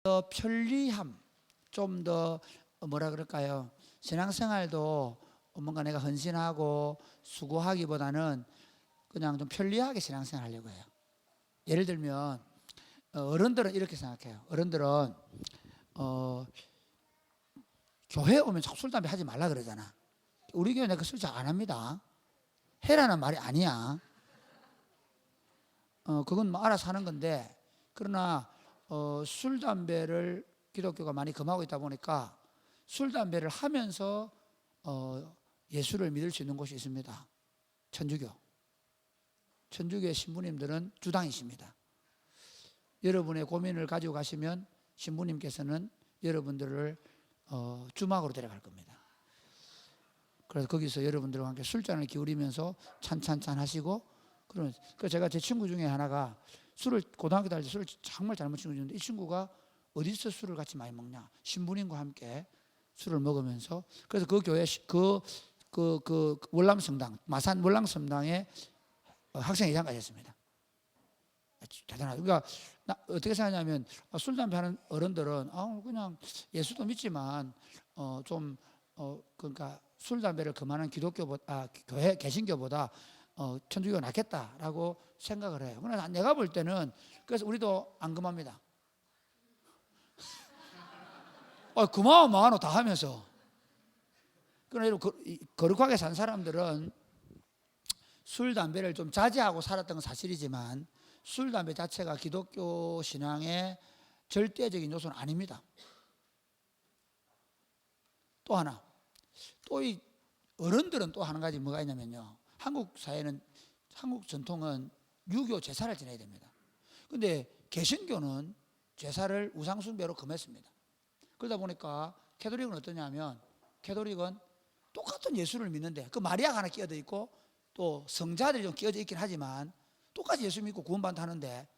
더 편리함, 좀 더 뭐라 그럴까요? 신앙생활도 뭔가 내가 헌신하고 수고하기보다는 그냥 좀 편리하게 신앙생활 하려고 해요. 예를 들면 어른들은 이렇게 생각해요. 어른들은 교회 오면 자꾸 술 담배 하지 말라 그러잖아. 우리 교회 내가 술 잘 안 합니다. 해라는 말이 아니야. 그건 뭐 알아서 하는 건데, 그러나 술 담배를 기독교가 많이 금하고 있다 보니까 술 담배를 하면서 예수를 믿을 수 있는 곳이 있습니다. 천주교. 천주교의 신부님들은 주당이십니다. 여러분의 고민을 가지고 가시면 신부님께서는 여러분들을 주막으로 데려갈 겁니다. 그래서 거기서 여러분들과 함께 술잔을 기울이면서 찬찬찬 하시고, 그래서 제가 제 친구 중에 하나가 술을 고등학교 다닐 때 술을 정말 잘 먹는 친구였는데, 이 친구가 어디서 술을 같이 많이 먹냐? 신부님과 함께 술을 먹으면서, 그래서 그 교회 그 월남성당, 마산 월남성당에 학생회장까지 했습니다. 대단하죠. 그러니까 어떻게 생각하냐면, 술 담배 하는 어른들은 그냥 예수도 믿지만 그러니까 술 담배를 금하는 교회 개신교보다 천주교가 낫겠다라고 생각을 해요. 그러나 내가 볼 때는, 그래서 우리도 안 금합니다. 금하면 뭐하노 다 하면서. 그러나 거룩하게 산 사람들은 술 담배를 좀 자제하고 살았던 건 사실이지만, 술 담배 자체가 기독교 신앙의 절대적인 요소는 아닙니다. 또 하나, 또 이 어른들은 또 한 가지 뭐가 있냐면요, 한국 사회는, 한국 전통은 유교 제사를 지내야 됩니다. 근데 개신교는 제사를 우상숭배로 금했습니다. 그러다 보니까 캐톨릭은 어떠냐면, 캐톨릭은 똑같은 예수를 믿는데 그 마리아가 하나 끼어져 있고 또 성자들이 좀 끼어져 있긴 하지만 똑같이 예수 믿고 구원받는다 하는데,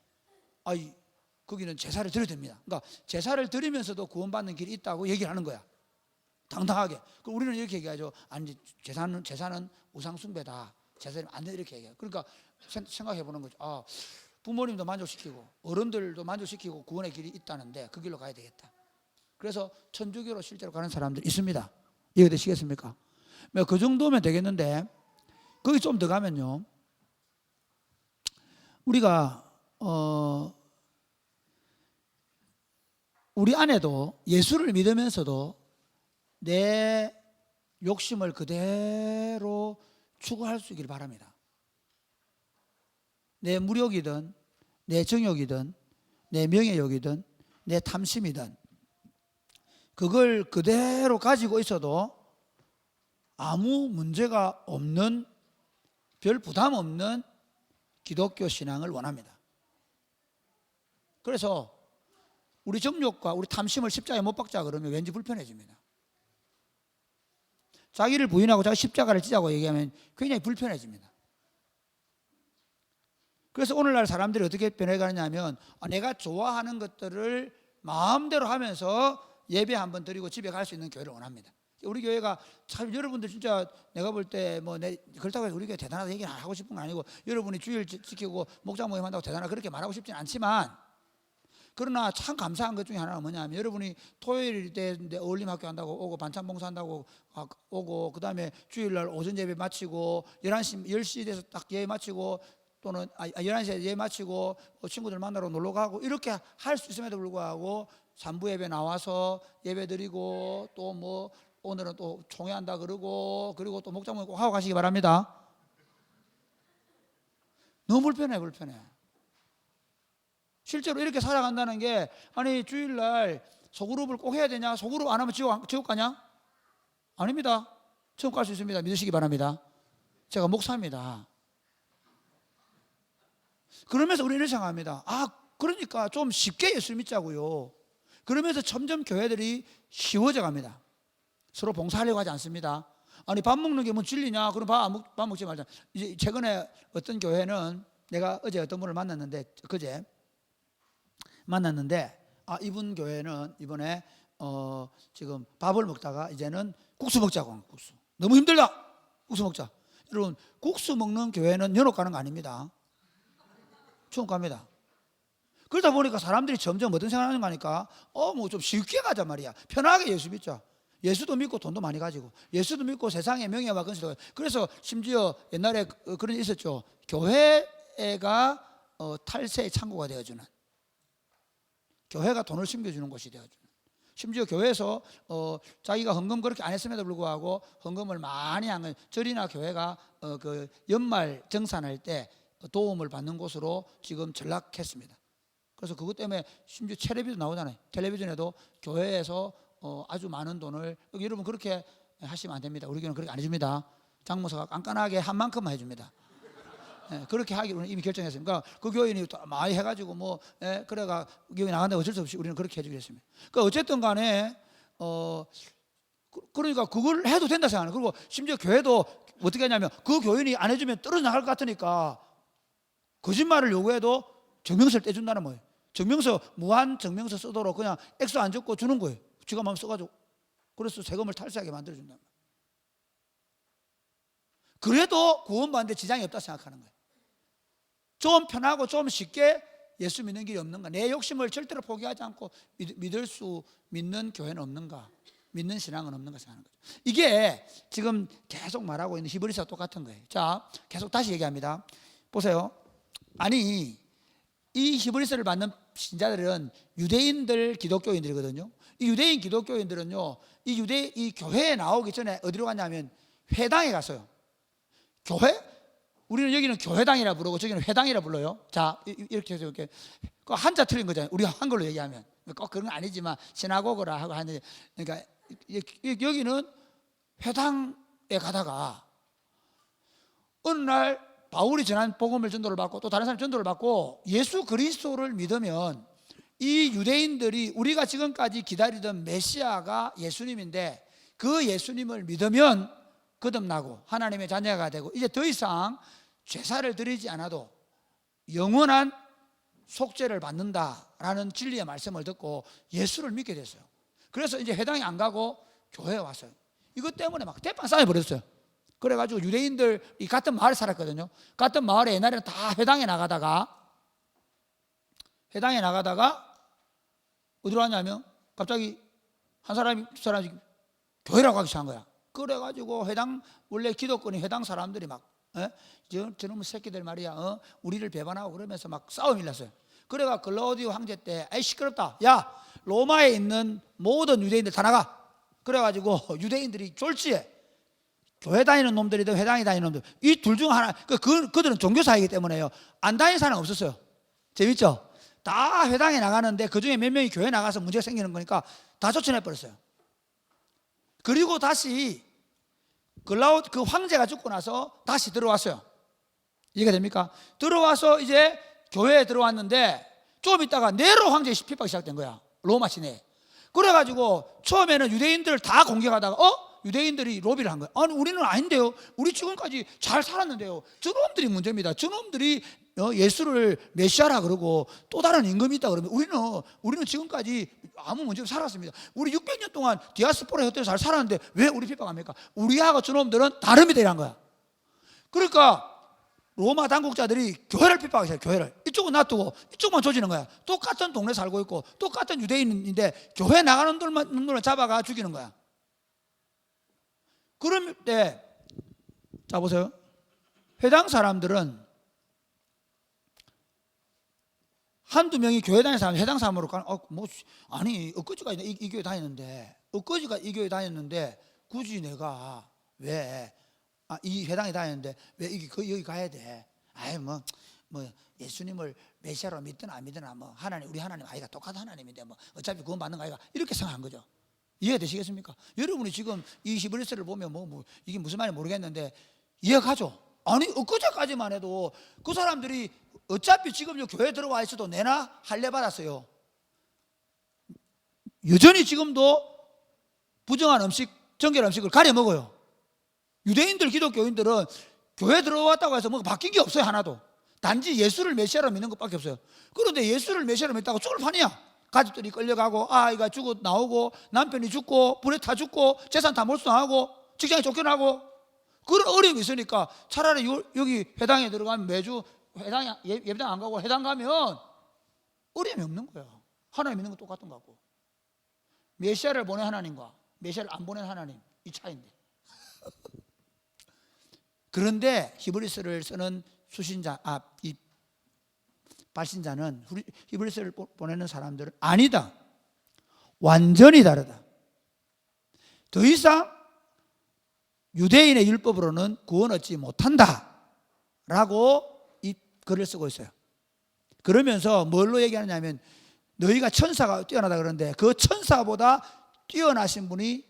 거기는 제사를 드려야 됩니다. 그러니까 제사를 드리면서도 구원받는 길이 있다고 얘기를 하는 거야, 당당하게. 그럼 우리는 이렇게 얘기하죠. 아니, 제사는 우상숭배다, 제사는 안 돼, 이렇게 얘기해요. 그러니까 생각해 보는 거죠. 부모님도 만족시키고 어른들도 만족시키고 구원의 길이 있다는데 그 길로 가야 되겠다. 그래서 천주교로 실제로 가는 사람들이 있습니다. 이해되시겠습니까? 그 정도면 되겠는데, 거기 좀 더 가면요, 우리가 우리 안에도 예수를 믿으면서도 내 욕심을 그대로 추구할 수 있기를 바랍니다. 내 물욕이든 내 정욕이든 내 명예욕이든 내 탐심이든 그걸 그대로 가지고 있어도 아무 문제가 없는, 별 부담 없는 기독교 신앙을 원합니다. 그래서 우리 정욕과 우리 탐심을 십자가에 못 박자 그러면 왠지 불편해집니다. 자기를 부인하고 자기 십자가를 지자고 얘기하면 굉장히 불편해집니다. 그래서 오늘날 사람들이 어떻게 변해가느냐면, 내가 좋아하는 것들을 마음대로 하면서 예배 한번 드리고 집에 갈 수 있는 교회를 원합니다. 우리 교회가 참, 여러분들 진짜 내가 볼 때 그렇다고 해서 우리 교회 대단하다 얘기는 하고 싶은 건 아니고, 여러분이 주일 지키고 목장 모임 한다고 대단하다 그렇게 말하고 싶진 않지만, 그러나 참 감사한 것 중에 하나는 뭐냐면, 여러분이 토요일 때 어울림학교 한다고 오고 반찬 봉사한다고 오고, 그 다음에 주일날 오전 예배 마치고 10시 돼서 딱 예배 마치고, 또는 11시에 예배 마치고 친구들 만나러 놀러 가고, 이렇게 할 수 있음에도 불구하고 3부 예배 나와서 예배 드리고, 또 오늘은 또 총회한다 그러고, 그리고 또 목장 모임 꼭 하고 가시기 바랍니다. 너무 불편해. 실제로 이렇게 살아간다는 게, 아니 주일날 소그룹을 꼭 해야 되냐? 소그룹 안 하면 지옥 가냐? 아닙니다. 지옥 갈 수 있습니다. 믿으시기 바랍니다. 제가 목사입니다. 그러면서 우리는 생각합니다. 그러니까 좀 쉽게 예수 믿자고요. 그러면서 점점 교회들이 쉬워져 갑니다. 서로 봉사하려고 하지 않습니다. 아니, 밥 먹는 게 뭐 진리냐? 그럼 밥 먹지 말자. 이제 최근에 어떤 교회는, 내가 어제 어떤 분을 만났는데, 그제 만났는데, 이분 교회는 이번에 지금 밥을 먹다가 이제는 국수 먹자고. 국수 너무 힘들다, 국수 먹자. 여러분, 국수 먹는 교회는 연옥 가는 거 아닙니다. 추억 갑니다. 그러다 보니까 사람들이 점점 어떤 생각하는 거니까 뭐 좀 쉽게 가자 말이야. 편하게 예수 믿자. 예수도 믿고 돈도 많이 가지고, 예수도 믿고 세상의 명예와 근세도. 그래서 심지어 옛날에 그런 일 있었죠. 교회가 탈세의 창고가 되어주는, 교회가 돈을 숨겨주는 곳이 되어주는. 심지어 교회에서 자기가 헌금 그렇게 안 했음에도 불구하고 헌금을 많이 한 절이나 교회가 그 연말 정산할 때 도움을 받는 곳으로 지금 전락했습니다. 그래서 그것 때문에 심지어 텔레비전 나오잖아요. 텔레비전에도 교회에서 아주 많은 돈을, 여러분 그렇게 하시면 안 됩니다. 우리 교회는 그렇게 안 해줍니다. 장모사가 깐깐하게 한 만큼만 해줍니다. 그렇게 하기로 이미 결정했습니다. 그러니까 그 교인이 많이 해가지고 그래가 교회 나간다고 어쩔 수 없이 우리는 그렇게 해주기로 했습니다. 그러니까 어쨌든 간에 그러니까 그걸 해도 된다 생각하는. 그리고 심지어 교회도 어떻게 하냐면 그 교인이 안 해주면 떨어져 나갈 것 같으니까 거짓말을 요구해도 증명서를 떼준다는 거예요. 증명서, 무한 증명서 쓰도록 그냥 액수 안 적고 주는 거예요. 지가 마음 써가지고. 그래서 세금을 탈세하게 만들어준단 말이에요. 그래도 구원받는데 지장이 없다 생각하는 거예요. 좀 편하고 좀 쉽게 예수 믿는 길이 없는가? 내 욕심을 절대로 포기하지 않고 믿는 교회는 없는가? 믿는 신앙은 없는가 생각하는 거죠. 이게 지금 계속 말하고 있는 히브리서와 똑같은 거예요. 자, 계속 다시 얘기합니다. 보세요. 아니, 이 히브리서를 받는 신자들은 유대인들 기독교인들이거든요. 이 유대인 기독교인들은요, 이 교회에 나오기 전에 어디로 갔냐면 회당에 갔어요. 교회? 우리는 여기는 교회당이라 부르고 저기는 회당이라 불러요. 자, 이렇게 해서 이렇게 한자 틀린 거잖아요. 우리가 한글로 얘기하면 꼭 그런 건 아니지만 시나고그라 하고 하는데, 그러니까 여기는 회당에 가다가 어느 날 바울이 전한 복음을 전도를 받고 또 다른 사람이 전도를 받고 예수 그리스도를 믿으면 이 유대인들이 우리가 지금까지 기다리던 메시아가 예수님인데 그 예수님을 믿으면 거듭나고 하나님의 자녀가 되고 이제 더 이상 제사를 드리지 않아도 영원한 속죄를 받는다라는 진리의 말씀을 듣고 예수를 믿게 됐어요. 그래서 이제 회당에 안 가고 교회에 왔어요. 이것 때문에 막 대판 싸움이 벌어졌어요. 그래가지고 유대인들이 같은 마을에 살았거든요. 같은 마을에 옛날에는 다 회당에 나가다가 어디로 왔냐면 갑자기 한 사람이 두 사람이 교회라고 하기 시작한 거야. 그래가지고 회당, 원래 기독권이 회당 사람들이 막 저놈의 새끼들 말이야, 우리를 배반하고 그러면서 막 싸움이 일났어요. 그래가 글라우디오 황제 때 아이 시끄럽다, 야 로마에 있는 모든 유대인들 다 나가. 그래가지고 유대인들이 졸지에 교회 다니는 놈들이든 회당에 다니는 놈들, 이 둘 중 하나, 그들은 종교사이기 때문에요, 안 다니는 사람 없었어요. 재밌죠? 다 회당에 나가는데 그 중에 몇 명이 교회 나가서 문제가 생기는 거니까 다 쫓아내버렸어요. 그리고 다시 그 황제가 죽고 나서 다시 들어왔어요. 이해가 됩니까? 들어와서 이제 교회에 들어왔는데 좀 있다가 네로 황제의 핍박이 시작된 거야, 로마 시내에. 그래가지고 처음에는 유대인들을 다 공격하다가 유대인들이 로비를 한 거예요. 아니 우리는 아닌데요, 우리 지금까지 잘 살았는데요, 저놈들이 문제입니다. 저놈들이 예수를 메시아라 그러고 또 다른 임금이 있다 그러면 우리는 지금까지 아무 문제 없이 살았습니다. 우리 600년 동안 디아스포라 곁에 잘 살았는데 왜 우리 핍박합니까? 우리하고 저놈들은 다릅니다 이란 거야. 그러니까 로마 당국자들이 교회를 핍박하기 시작해요. 교회를 이쪽은 놔두고 이쪽만 조지는 거야. 똑같은 동네 살고 있고 똑같은 유대인인데 교회 나가는 놈들만 잡아가 죽이는 거야. 그럴 때 자 보세요. 회당 사람들은 한두 명이 교회 다니는 사람, 회당 사람으로 가는, 아니 엊그제가 이 교회 다녔는데, 굳이 내가 왜 이 회당에 다녔는데 왜 여기 가야 돼? 아이 뭐 예수님을 메시아로 믿든 안 믿든 우리 하나님 아이가 똑같은 하나님인데 어차피 구원 받는 거 아이가, 이렇게 생각한 거죠. 이해가 되시겠습니까? 여러분이 지금 이 히브리서를 보면 이게 무슨 말인지 모르겠는데 이해가죠? 아니 엊그제까지만 해도 그 사람들이 어차피 지금 교회 들어와 있어도 내나 할례 받았어요. 여전히 지금도 부정한 음식, 정결 음식을 가려 먹어요. 유대인들, 기독교인들은 교회 들어왔다고 해서 뭐가 바뀐 게 없어요. 하나도. 단지 예수를 메시아로 믿는 것밖에 없어요. 그런데 예수를 메시아로 믿다고 죽을 판이야. 가족들이 끌려가고 아이가 죽어 나오고 남편이 죽고 불에 타 죽고 재산 다 몰수하고 직장에 쫓겨나고 그런 어려움이 있으니까 차라리 여기 회당에 들어가면 매주 회당에 예배당 안 가고 회당 가면 어려움이 없는 거예요. 하나님 믿는 건 똑같은 것 같고, 메시아를 보낸 하나님과 메시아를 안 보낸 하나님, 이 차이인데. 그런데 히브리서를 쓰는 수신자, 이 발신자는 히브리서를 보내는 사람들은 아니다, 완전히 다르다. 더 이상 유대인의 율법으로는 구원 얻지 못한다 라고 이 글을 쓰고 있어요. 그러면서 뭘로 얘기하느냐면, 너희가 천사가 뛰어나다 그러는데 그 천사보다 뛰어나신 분이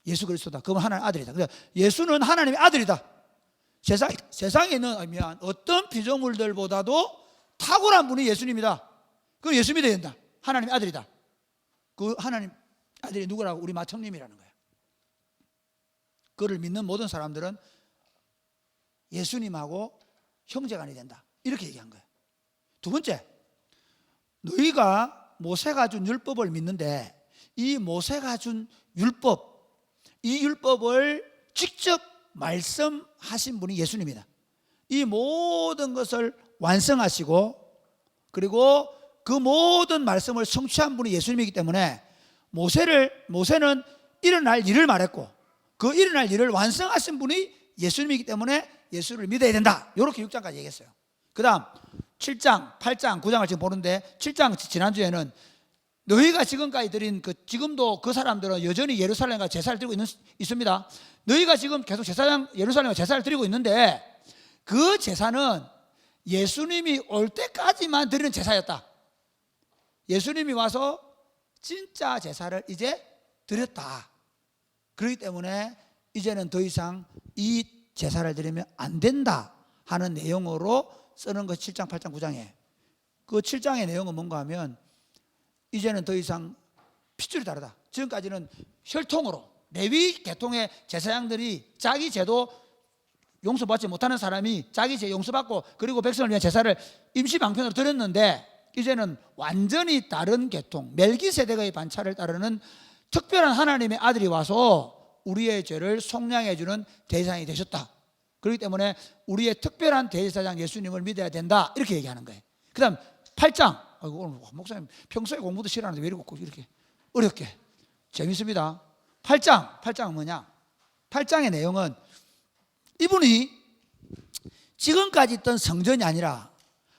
예수 그리스도다. 그건 하나님의 아들이다. 그러니까 예수는 하나님의 아들이다. 세상에 있는 어떤 피조물들보다도 탁월한 분이 예수님이다. 그럼 예수 믿어야 된다. 하나님의 아들이다. 그 하나님 아들이 누구라고? 우리 마청님이라는 거예요. 그를 믿는 모든 사람들은 예수님하고 형제간이 된다, 이렇게 얘기한 거예요. 두 번째, 너희가 모세가 준 율법을 믿는데 이 모세가 준 율법, 이 율법을 직접 말씀하신 분이 예수님이다. 이 모든 것을 완성하시고 그리고 그 모든 말씀을 성취한 분이 예수님이기 때문에 모세는 일어날 일을 말했고 그 일어날 일을 완성하신 분이 예수님이기 때문에 예수를 믿어야 된다. 이렇게 6장까지 얘기했어요. 그 다음 7장, 8장, 9장을 지금 보는데 7장 지난주에는 너희가 지금까지 드린 지금도 그 사람들은 여전히 예루살렘과 제사를 드리고 있습니다. 너희가 지금 계속 예루살렘과 제사를 드리고 있는데 그 제사는 예수님이 올 때까지만 드리는 제사였다. 예수님이 와서 진짜 제사를 이제 드렸다. 그렇기 때문에 이제는 더 이상 이 제사를 드리면 안 된다 하는 내용으로 쓰는 것 7장, 8장, 9장에. 그 7장의 내용은 뭔가 하면 이제는 더 이상 핏줄이 다르다. 지금까지는 혈통으로 레위 계통의 제사장들이 자기 죄도 용서받지 못하는 사람이 자기 죄 용서받고 그리고 백성을 위한 제사를 임시방편으로 드렸는데 이제는 완전히 다른 계통, 멜기세덱의 반차를 따르는 특별한 하나님의 아들이 와서 우리의 죄를 속량해 주는 대상이 되셨다. 그렇기 때문에 우리의 특별한 대제사장 예수님을 믿어야 된다, 이렇게 얘기하는 거예요. 그 다음 8장. 오늘 목사님 평소에 공부도 싫어하는데 왜 이렇게 어렵게 재밌습니다. 8장은 뭐냐? 8장의 내용은 이분이 지금까지 있던 성전이 아니라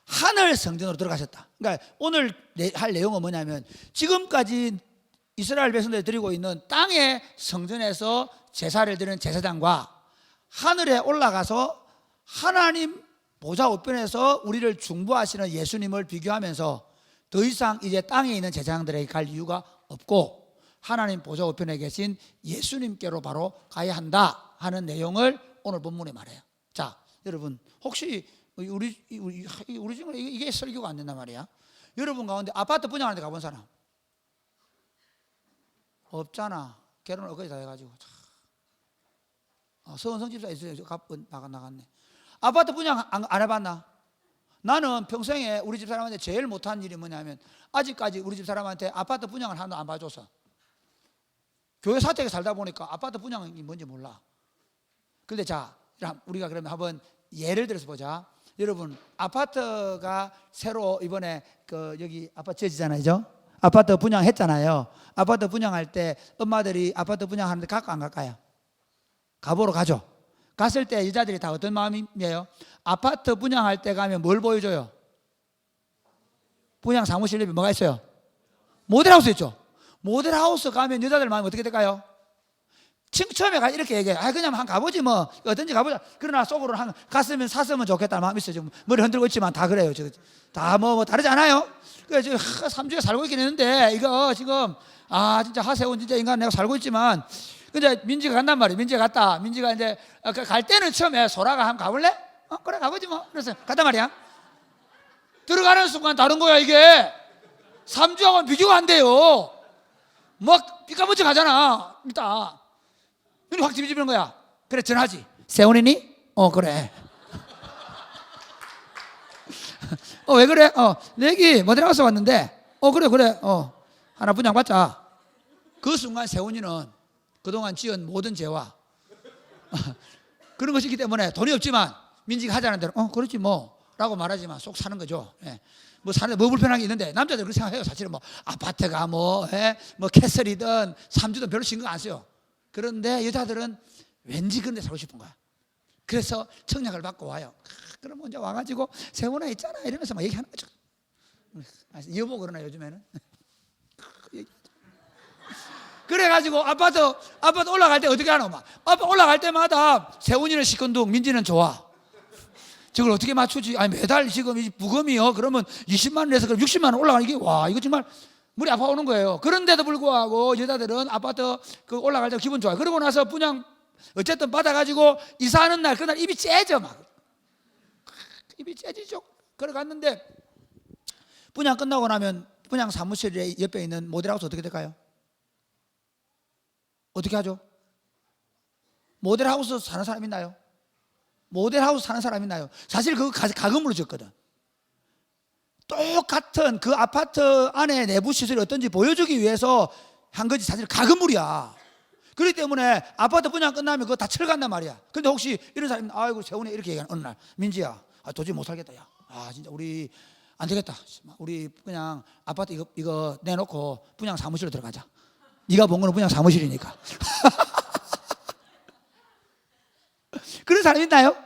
하늘 성전으로 들어가셨다. 그러니까 오늘 할 내용은 뭐냐면 지금까지 이스라엘 백성들이 드리고 있는 땅의 성전에서 제사를 드리는 제사장과 하늘에 올라가서 하나님 보좌 우편에서 우리를 중보하시는 예수님을 비교하면서 더 이상 이제 땅에 있는 제사장들에게 갈 이유가 없고 하나님 보좌 우편에 계신 예수님께로 바로 가야 한다 하는 내용을 오늘 본문에 말해요. 자, 여러분 혹시 우리 지금 이게 설교가 안 된단 말이야. 여러분 가운데 아파트 분양하는 데 가본 사람 없잖아. 결혼을 엊그제 다 해가지고. 서은성 집사 있어요. 나갔네. 아파트 분양 안 해봤나? 나는 평생에 우리 집 사람한테 제일 못한 일이 뭐냐면 아직까지 우리 집 사람한테 아파트 분양을 하나도 안 봐줘서 교회 사택에 살다 보니까 아파트 분양이 뭔지 몰라. 그런데 자, 우리가 그러면 한번 예를 들어서 보자. 여러분 아파트가 새로 이번에 여기 아파트 지어지잖아요. 아파트 분양했잖아요. 아파트 분양할 때 엄마들이 아파트 분양하는데 갈까 안 갈까요? 가보러 가죠. 갔을 때 여자들이 다 어떤 마음이에요? 아파트 분양할 때 가면 뭘 보여줘요? 분양 사무실 옆에 뭐가 있어요? 모델하우스 있죠. 모델하우스 가면 여자들 마음이 어떻게 될까요? 처음에 이렇게 얘기해. 그냥 한 가보지 뭐 어떤지 가보자. 그러나 속으로는 갔으면 샀으면 좋겠다는 마음이 있어요. 지금 머리 흔들고 있지만 다 그래요. 다 뭐 다르지 않아요? 그래서 3주에 살고 있긴 했는데 이거 지금 진짜 하세훈 진짜 인간 내가 살고 있지만 근데 민지가 간단 말이에요. 민지가 이제 갈 때는 처음에 소라가 한번 가볼래? 그래 가보지 뭐. 그래서 갔단 말이야. 들어가는 순간 다른 거야 이게. 3주하고는 비교가 안 돼요. 막 삐까번쩍 가잖아. 일단 눈이 확 뒤집히는 거야. 그래 전화하지. 세훈이니? 그래. 왜 그래? 내기 모델하우스 왔는데 그래 하나 분양받자. 그 순간 세훈이는 그동안 지은 모든 죄와 그런 것이 있기 때문에 돈이 없지만 민지가 하자는 대로 그렇지 뭐 라고 말하지만 속 사는 거죠. 예. 뭐 사는데 뭐 불편한 게 있는데 남자들 그렇게 생각해요. 사실은 뭐 아파트가 뭐 캐슬이든 삼주든 별로 신경 안 써요. 그런데 여자들은 왠지 그런 데 살고 싶은 거야. 그래서 청약을 받고 와요. 그럼 먼저 와가지고 세훈아 있잖아 이러면서 막 얘기하는 거죠. 여보 그러나 요즘에는. 그래가지고 아파트 올라갈 때 어떻게 하노? 막 아파트 올라갈 때마다 세훈이는 시큰둥, 민지는 좋아. 저걸 어떻게 맞추지? 아니 매달 지금 이 부금이요. 그러면 20만 원 내서 그럼 60만 원 올라가는 게 와 이거 정말 머리 아파오는 거예요. 그런데도 불구하고 여자들은 아파트 그 올라갈 때 기분 좋아요. 그러고 나서 분양 어쨌든 받아가지고 이사하는 날 그날 입이 째져 막 입이 째지죠. 그래 갔는데 분양 끝나고 나면 분양 사무실 옆에 있는 모델하우스 어떻게 될까요? 어떻게 하죠? 모델하우스 사는 사람 있나요? 모델하우스 사는 사람 있나요? 사실 그거 가금으로 줬거든. 똑같은 그 아파트 안에 내부 시설이 어떤지 보여주기 위해서 한 거지 사실 가금물이야. 그렇기 때문에 아파트 분양 끝나면 그거 다 철간단 말이야. 근데 혹시 이런 사람이 아이고 세훈이 이렇게 얘기하는 어느 날 민지야 도저히 못 살겠다 야. 진짜 우리 안 되겠다. 우리 그냥 아파트 이거 내놓고 분양 사무실로 들어가자. 네가 본 거는 분양 사무실이니까. 그런 사람 있나요?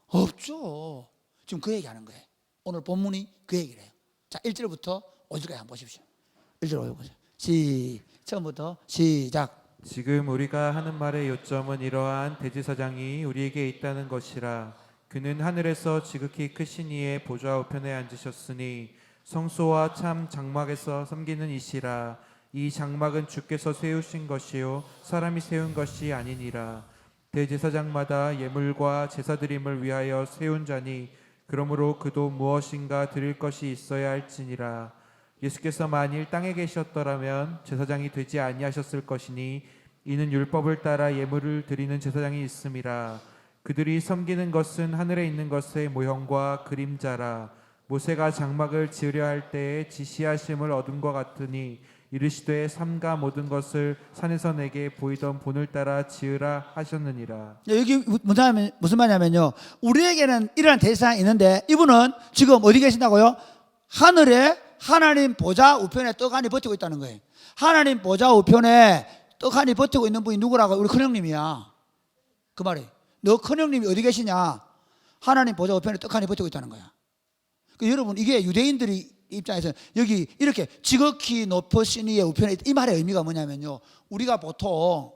없죠. 지금 그 얘기하는 거예요. 오늘 본문이 그 얘기를 해요. 자, 1절부터 5절까지 한번 보십시오. 1절 5절 보세요. 처음부터 시작. 지금 우리가 하는 말의 요점은 이러한 대제사장이 우리에게 있다는 것이라. 그는 하늘에서 지극히 크신 이의 보좌 우편에 앉으셨으니 성소와 참 장막에서 섬기는 이시라. 이 장막은 주께서 세우신 것이요 사람이 세운 것이 아니니라. 대제사장마다 예물과 제사드림을 위하여 세운 자니 그러므로 그도 무엇인가 드릴 것이 있어야 할지니라. 예수께서 만일 땅에 계셨더라면 제사장이 되지 아니하셨을 것이니 이는 율법을 따라 예물을 드리는 제사장이 있음이라. 그들이 섬기는 것은 하늘에 있는 것의 모형과 그림자라. 모세가 장막을 지으려 할 때에 지시하심을 얻은 것 같으니 이르시되 삼가 모든 것을 산에서 내게 보이던 본을 따라 지으라 하셨느니라. 여기 무슨 말이냐면요, 우리에게는 이러한 대상이 있는데 이분은 지금 어디 계신다고요? 하늘에 하나님 보좌 우편에 떡하니 버티고 있다는 거예요. 하나님 보좌 우편에 떡하니 버티고 있는 분이 누구라고? 우리 큰형님이야. 그 말이 너 큰형님이 어디 계시냐? 하나님 보좌 우편에 떡하니 버티고 있다는 거야. 여러분 이게 유대인들이 입장에서 여기 이렇게 지극히 높으신 이의 우편에 이 말의 의미가 뭐냐면요, 우리가 보통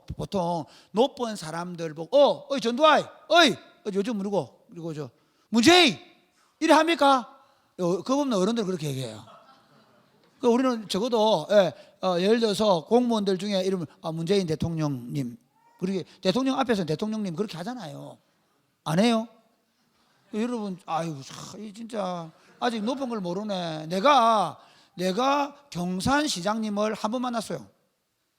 높은 사람들 보고 어이 전두환 어이 요즘 누구 그리고 저 문재인 이래 합니까? 그거 없는 어른들 그렇게 얘기해요. 우리는 적어도 예를 들어서 공무원들 중에 이름을 문재인 대통령님, 그렇게 대통령 앞에서 대통령님 그렇게 하잖아요. 안 해요? 여러분 아이고 진짜 아직 높은 걸 모르네. 내가 경산시장님을 한 번 만났어요.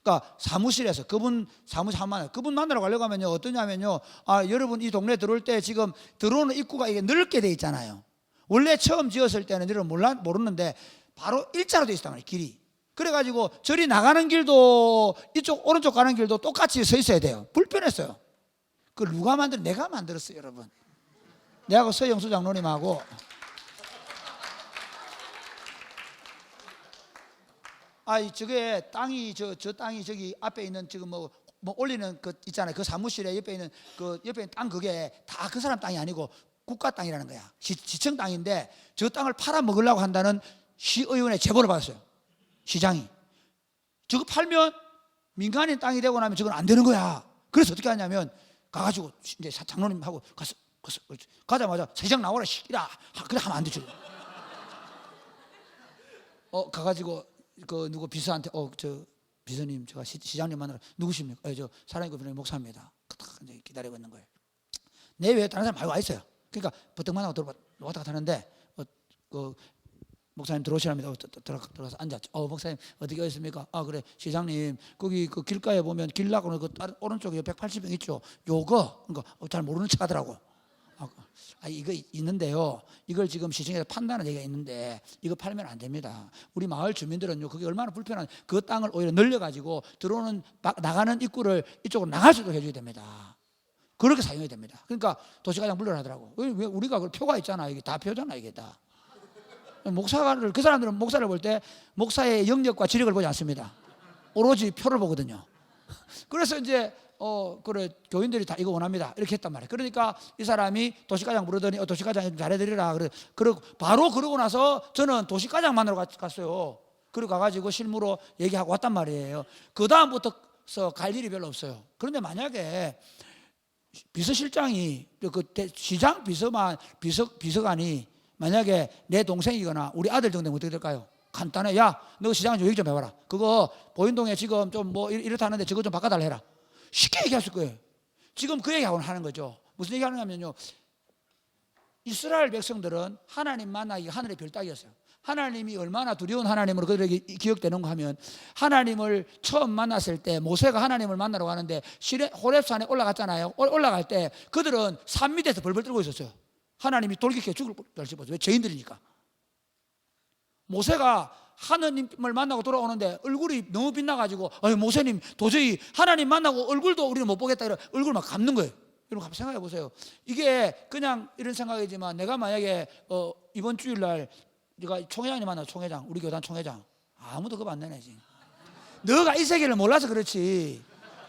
그러니까 사무실에서 그분 사무실 한 번 만났어요. 그분 만나러 가려고 하면요 어떠냐면요, 여러분 이 동네 들어올 때 지금 들어오는 입구가 이게 넓게 돼 있잖아요. 원래 처음 지었을 때는 여러분 모르는데 바로 일자로 돼 있었단 말이에요, 길이. 그래가지고 저리 나가는 길도 이쪽 오른쪽 가는 길도 똑같이 서 있어야 돼요. 불편했어요. 그걸 누가 만들어? 내가 만들었어요, 여러분. 내하고 서영수 장로님하고. 저게 땅이 저 땅이 저기 앞에 있는 지금 뭐 올리는 그 있잖아요. 그 사무실에 옆에 있는 땅 그게 다 그 사람 땅이 아니고 국가 땅이라는 거야. 시청 땅인데 저 땅을 팔아 먹으려고 한다는 시의원의 제보를 받았어요. 시장이 저거 팔면 민간인 땅이 되고 나면 저건 안 되는 거야. 그래서 어떻게 하냐면 가가지고 이제 장로님하고 가자마자 시장 나오라 시키라 그래 하면 안 되죠. 가가지고 그 누구 비서한테 저 비서님 제가 시장님 만나러 누구십니까? 저 사랑의 교회 목사입니다. 이제 기다리고 있는 거예요. 내 외에 다른 사람 말고 와 있어요. 그러니까 버뜩 만나고 왔다 갔다 하는데 그 목사님 들어오시랍니다. 들어가서 앉았죠. 목사님 어떻게 오셨습니까? 그래 시장님 거기 그 길가에 보면 길 나고는 그 오른쪽에 180평 있죠. 요거 그러니까 잘 모르는 척 하더라고. 이거 있는데요, 이걸 지금 시청에서 판다는 얘기가 있는데 이거 팔면 안 됩니다. 우리 마을 주민들은요 그게 얼마나 불편한, 그 땅을 오히려 늘려가지고 들어오는 나가는 입구를 이쪽으로 나갈 수도 해줘야 됩니다. 그렇게 사용해야 됩니다. 그러니까 도시가장 불러라 하더라고. 왜 우리가 그 표가 있잖아. 이게 다 표잖아, 이게 다. 목사를, 그 사람들은 목사를 볼 때 목사의 영역과 지력을 보지 않습니다. 오로지 표를 보거든요. 그래서 이제 그래, 교인들이 다 이거 원합니다. 이렇게 했단 말이에요. 그러니까 이 사람이 도시가장 부르더니 도시가장 잘해드리라. 그리고 바로 그러고 나서 저는 도시가장 만나러 갔어요. 그리고 가가지고 실무로 얘기하고 왔단 말이에요. 그 다음부터 갈 일이 별로 없어요. 그런데 만약에 비서실장이 시장 비서관이 만약에 내 동생이거나 우리 아들 정도 되면 어떻게 될까요? 간단해. 야, 너 시장 좀 얘기 좀 해봐라. 그거 보인동에 지금 좀 뭐 이렇다는데 저거 좀 바꿔달라 해라. 쉽게 얘기했을 거예요. 지금 그 얘기하고 하는 거죠. 무슨 얘기 하느냐면요, 이스라엘 백성들은 하나님 만나기가 하늘의 별 따기였어요. 하나님이 얼마나 두려운 하나님으로 그들에게 기억되는가 하면, 하나님을 처음 만났을 때 모세가 하나님을 만나러 가는데 호렙산에 올라갔잖아요. 올라갈 때 그들은 산 밑에서 벌벌 떨고 있었어요. 하나님이 돌격해 죽을 걸 싶어서. 왜? 죄인들이니까. 모세가 하나님을 만나고 돌아오는데 얼굴이 너무 빛나가지고, 모세님 도저히 하나님 만나고 얼굴도 우리는 못 보겠다, 이래 얼굴 막 감는 거예요. 여러분 한번 생각해 보세요. 이게 그냥 이런 생각이지만, 내가 만약에 이번 주일날 네가 총회장님 만나, 총회장, 우리 교단 총회장, 아무도 그거 안 내네 지금. 너가 이 세계를 몰라서 그렇지.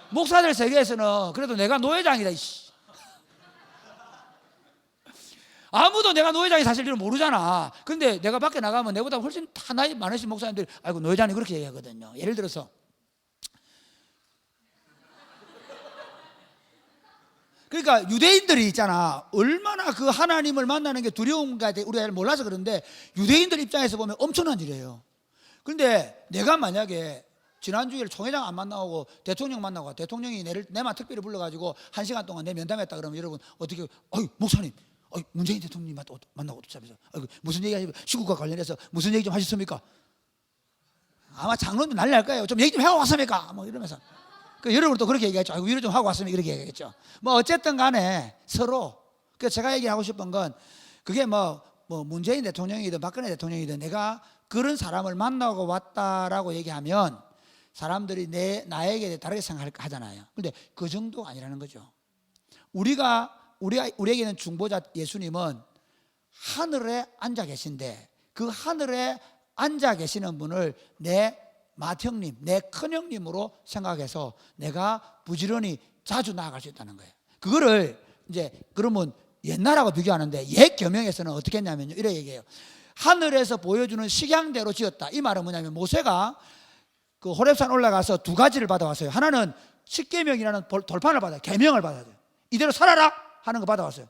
목사들 세계에서는 그래도 내가 노회장이다. 이씨. 아무도 내가 노회장이 사실 이런 모르잖아. 근데 내가 밖에 나가면 내보다 훨씬 다 나이 많으신 목사님들이 아이고 노회장이 그렇게 얘기하거든요. 예를 들어서 그러니까 유대인들이 있잖아, 얼마나 그 하나님을 만나는 게 두려운가 우리가 잘 몰라서 그런데 유대인들 입장에서 보면 엄청난 일이에요. 그런데 내가 만약에 지난주에 총회장 안 만나고 대통령 만나고, 대통령이 내만 특별히 불러가지고 1시간 동안 내 면담했다 그러면 여러분 어떻게, 목사님 문재인 대통령님 만나고 어쩌면서 무슨 얘기 시국과 관련해서 무슨 얘기 좀 하셨습니까? 아마 장로님 난리 날 거예요. 좀 얘기 좀 해고 왔습니까? 뭐 이러면서. 여러분 또 그렇게 얘기했죠. 위로 좀 하고 왔습니까? 이렇게 얘기했죠. 뭐 어쨌든 간에 서로. 제가 얘기하고 싶은 건, 그게 뭐 문재인 대통령이든 박근혜 대통령이든 내가 그런 사람을 만나고 왔다라고 얘기하면 사람들이 나에게 다르게 생각하잖아요. 근데 그 정도가 아니라는 거죠. 우리에게는 중보자 예수님은 하늘에 앉아 계신데, 그 하늘에 앉아 계시는 분을 내 맏형님, 내 큰형님으로 생각해서 내가 부지런히 자주 나아갈 수 있다는 거예요. 그거를 이제 그러면 옛날하고 비교하는데, 옛 계명에서는 어떻게 했냐면요, 이렇게 얘기해요. 하늘에서 보여주는 식양대로 지었다. 이 말은 뭐냐면, 모세가 그 호렙산 올라가서 두 가지를 받아왔어요. 하나는 십계명이라는 돌판을 받아요. 계명을 받아요. 이대로 살아라 하는 거 받아왔어요.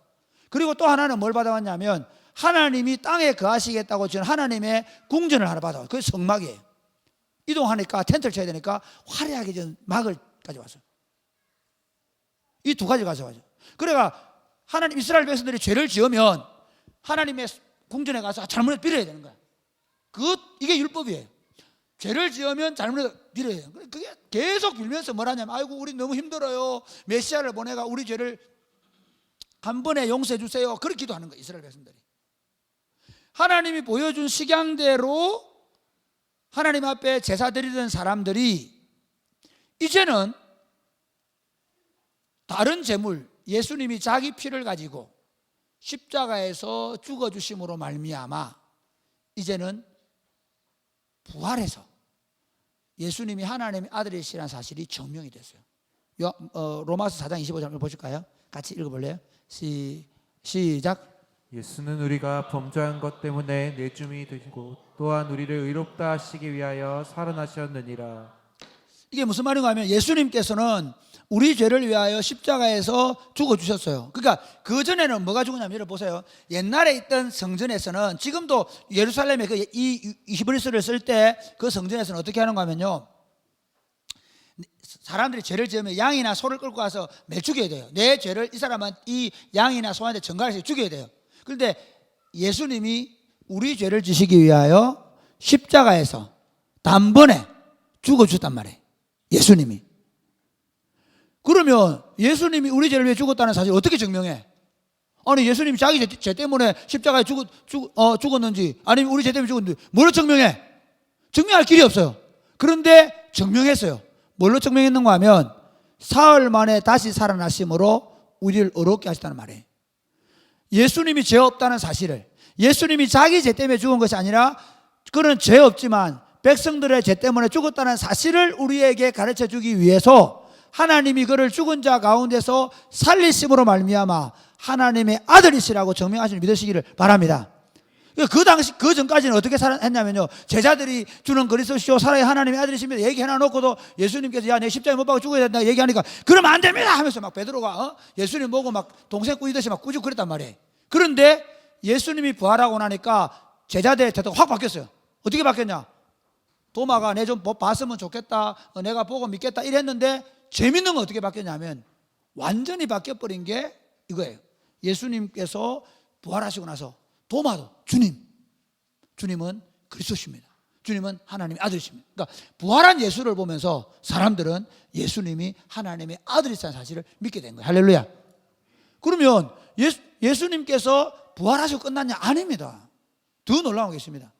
그리고 또 하나는 뭘 받아왔냐면, 하나님이 땅에 거하시겠다고 지은 하나님의 궁전을 하나 받아왔어요. 그게 성막이에요. 이동하니까 텐트를 쳐야 되니까 화려하게 전 막을 가져왔어요. 이 두 가지 가져와요. 그래가 하나님, 이스라엘 백성들이 죄를 지으면 하나님의 궁전에 가서 잘못해서 빌어야 되는 거야. 이게 율법이에요. 죄를 지으면 잘못해서 빌어야 돼요. 그게 계속 빌면서 뭐라냐면, 아이고 우리 너무 힘들어요, 메시아를 보내가 우리 죄를 한 번에 용서해 주세요. 그렇게 기도하는 거예요, 이스라엘 백성들이. 하나님이 보여준 식양대로 하나님 앞에 제사 드리던 사람들이 이제는 다른 제물, 예수님이 자기 피를 가지고 십자가에서 죽어주심으로 말미암아 이제는 부활해서 예수님이 하나님의 아들이시라는 사실이 증명이 됐어요. 로마서 4장 25절을 보실까요? 같이 읽어볼래요? 시작. 예수는 우리가 범죄한 것 때문에 내줌이 되시고 또한 우리를 의롭다 하시기 위하여 살아나셨느니라. 이게 무슨 말인가 하면, 예수님께서는 우리 죄를 위하여 십자가에서 죽어주셨어요. 그러니까 그 전에는 뭐가 죽었냐면, 여러분 보세요. 옛날에 있던 성전에서는, 지금도 예루살렘에 이 히브리서를 쓸 때 그 성전에서는 어떻게 하는가 하면요, 사람들이 죄를 지으면 양이나 소를 끌고 가서 매 죽여야 돼요. 내 죄를 이 사람은 이 양이나 소한테 전가해서 죽여야 돼요. 그런데 예수님이 우리 죄를 지시기 위하여 십자가에서 단번에 죽어주셨단 말이에요. 예수님이. 그러면 예수님이 우리 죄를 위해 죽었다는 사실 어떻게 증명해? 아니 예수님이 자기 죄 때문에 십자가에 죽었는지, 아니면 우리 죄 때문에 죽었는지 뭘로 증명해? 증명할 길이 없어요. 그런데 증명했어요. 뭘로 증명했는가 하면, 사흘 만에 다시 살아나심으로 우리를 어렵게 하셨다는 말이에요. 예수님이 죄 없다는 사실을, 예수님이 자기 죄 때문에 죽은 것이 아니라 그는 죄 없지만 백성들의 죄 때문에 죽었다는 사실을 우리에게 가르쳐 주기 위해서 하나님이 그를 죽은 자 가운데서 살리심으로 말미암아 하나님의 아들이시라고 증명하시는 믿으시기를 바랍니다. 그 당시, 그 전까지는 어떻게 했냐면요, 제자들이 주는 그리스도시요 살아야 하나님의 아들이십니다 얘기해놔 놓고도 예수님께서 야, 내 십자가에 못 박아 죽어야 된다 얘기하니까 그러면 안 됩니다 하면서 막 베드로가 예수님 보고 막 동생 꾸이듯이 막 꾸짖고 그랬단 말이에요. 그런데 예수님이 부활하고 나니까 제자들의 태도가 확 바뀌었어요. 어떻게 바뀌었냐? 도마가 내 좀 봤으면 좋겠다, 내가 보고 믿겠다 이랬는데, 재밌는 건 어떻게 바뀌었냐면 완전히 바뀌어버린 게 이거예요. 예수님께서 부활하시고 나서 도마도 주님은 그리스도십니다, 주님은 하나님의 아들이십니다. 그러니까 부활한 예수를 보면서 사람들은 예수님이 하나님의 아들이라는 사실을 믿게 된 거예요. 할렐루야. 그러면 예수님께서 부활하시고 끝났냐? 아닙니다. 더 놀라운 게 있습니다.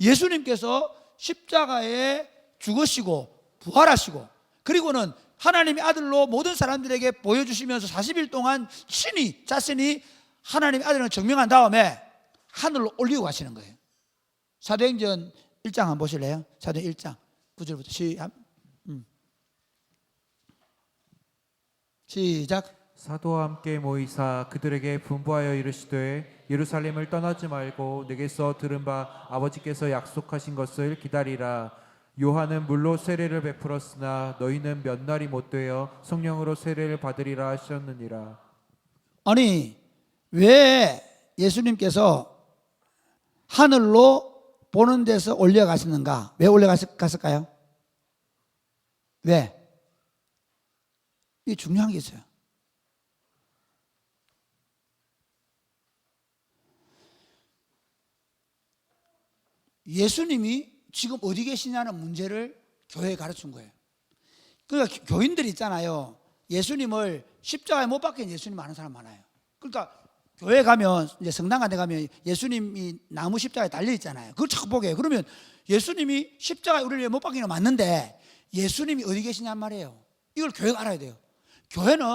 예수님께서 십자가에 죽으시고 부활하시고 그리고는 하나님의 아들로 모든 사람들에게 보여주시면서 40일 동안 친히 자신이 하나님의 아들을 증명한 다음에 하늘로 올리고 가시는 거예요. 사도행전 1장 한번 보실래요? 사도행전 1장 9절부터 시작. 사도와 함께 모이사 그들에게 분부하여 이르시되 예루살렘을 떠나지 말고 내게서 들은 바 아버지께서 약속하신 것을 기다리라. 요한은 물로 세례를 베풀었으나 너희는 몇 날이 못 되어 성령으로 세례를 받으리라 하셨느니라. 아니, 왜 예수님께서 하늘로 보는 데서 올려가시는가? 왜 올려갔을까요? 왜? 이게 중요한 게 있어요. 예수님이 지금 어디 계시냐는 문제를 교회에 가르친 거예요. 그러니까 교인들이 있잖아요, 예수님을 십자가에 못 박힌 예수님 아는 사람 많아요. 그러니까 교회 가면, 이제 성당 같은 데 가면 예수님이 나무 십자가에 달려 있잖아요. 그걸 자꾸 보게 해요. 그러면 예수님이 십자가에 우리를 못 박힌 건 맞는데 예수님이 어디 계시냔 말이에요. 이걸 교회가 알아야 돼요. 교회는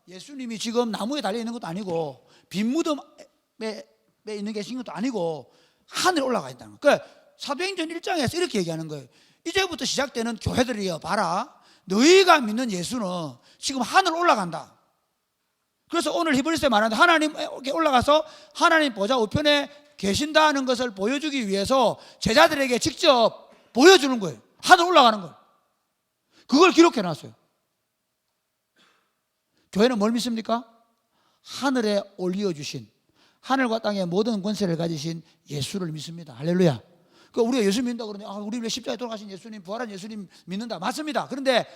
예수님이 지금 나무에 달려 있는 것도 아니고 빈 무덤에 있는 계신 것도 아니고 하늘에 올라가 있다는 거예요. 그러니까 사도행전 1장에서 이렇게 얘기하는 거예요. 이제부터 시작되는 교회들이여, 봐라, 너희가 믿는 예수는 지금 하늘 올라간다. 그래서 오늘 히브리서에 말하는데 하나님께 올라가서 하나님 보좌 우편에 계신다는 것을 보여주기 위해서 제자들에게 직접 보여주는 거예요. 하늘 올라가는 거예요. 그걸 기록해 놨어요. 교회는 뭘 믿습니까? 하늘에 올려주신, 하늘과 땅의 모든 권세를 가지신 예수를 믿습니다. 할렐루야. 그러니까 우리가 예수 믿는다 그러는데 우리 왜 십자가에 돌아가신 예수님, 부활한 예수님 믿는다. 맞습니다. 그런데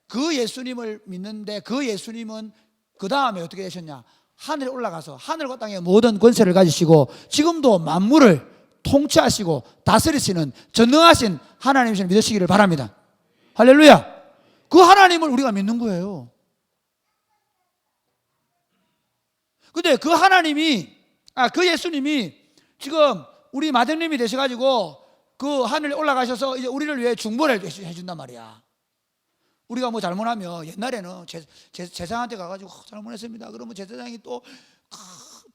그 예수님을 믿는데 그 예수님은 그 다음에 어떻게 되셨냐? 하늘에 올라가서 하늘과 땅의 모든 권세를 가지시고 지금도 만물을 통치하시고 다스리시는 전능하신 하나님이신 믿으시기를 바랍니다. 할렐루야. 그 하나님을 우리가 믿는 거예요. 근데 그 하나님이, 그 예수님이 지금 우리 마대님이 되셔가지고 그 하늘에 올라가셔서 이제 우리를 위해 중보를 해준단 말이야. 우리가 뭐 잘못하면 옛날에는 제사장한테 가가지고 잘못했습니다. 그러면 제사장이 또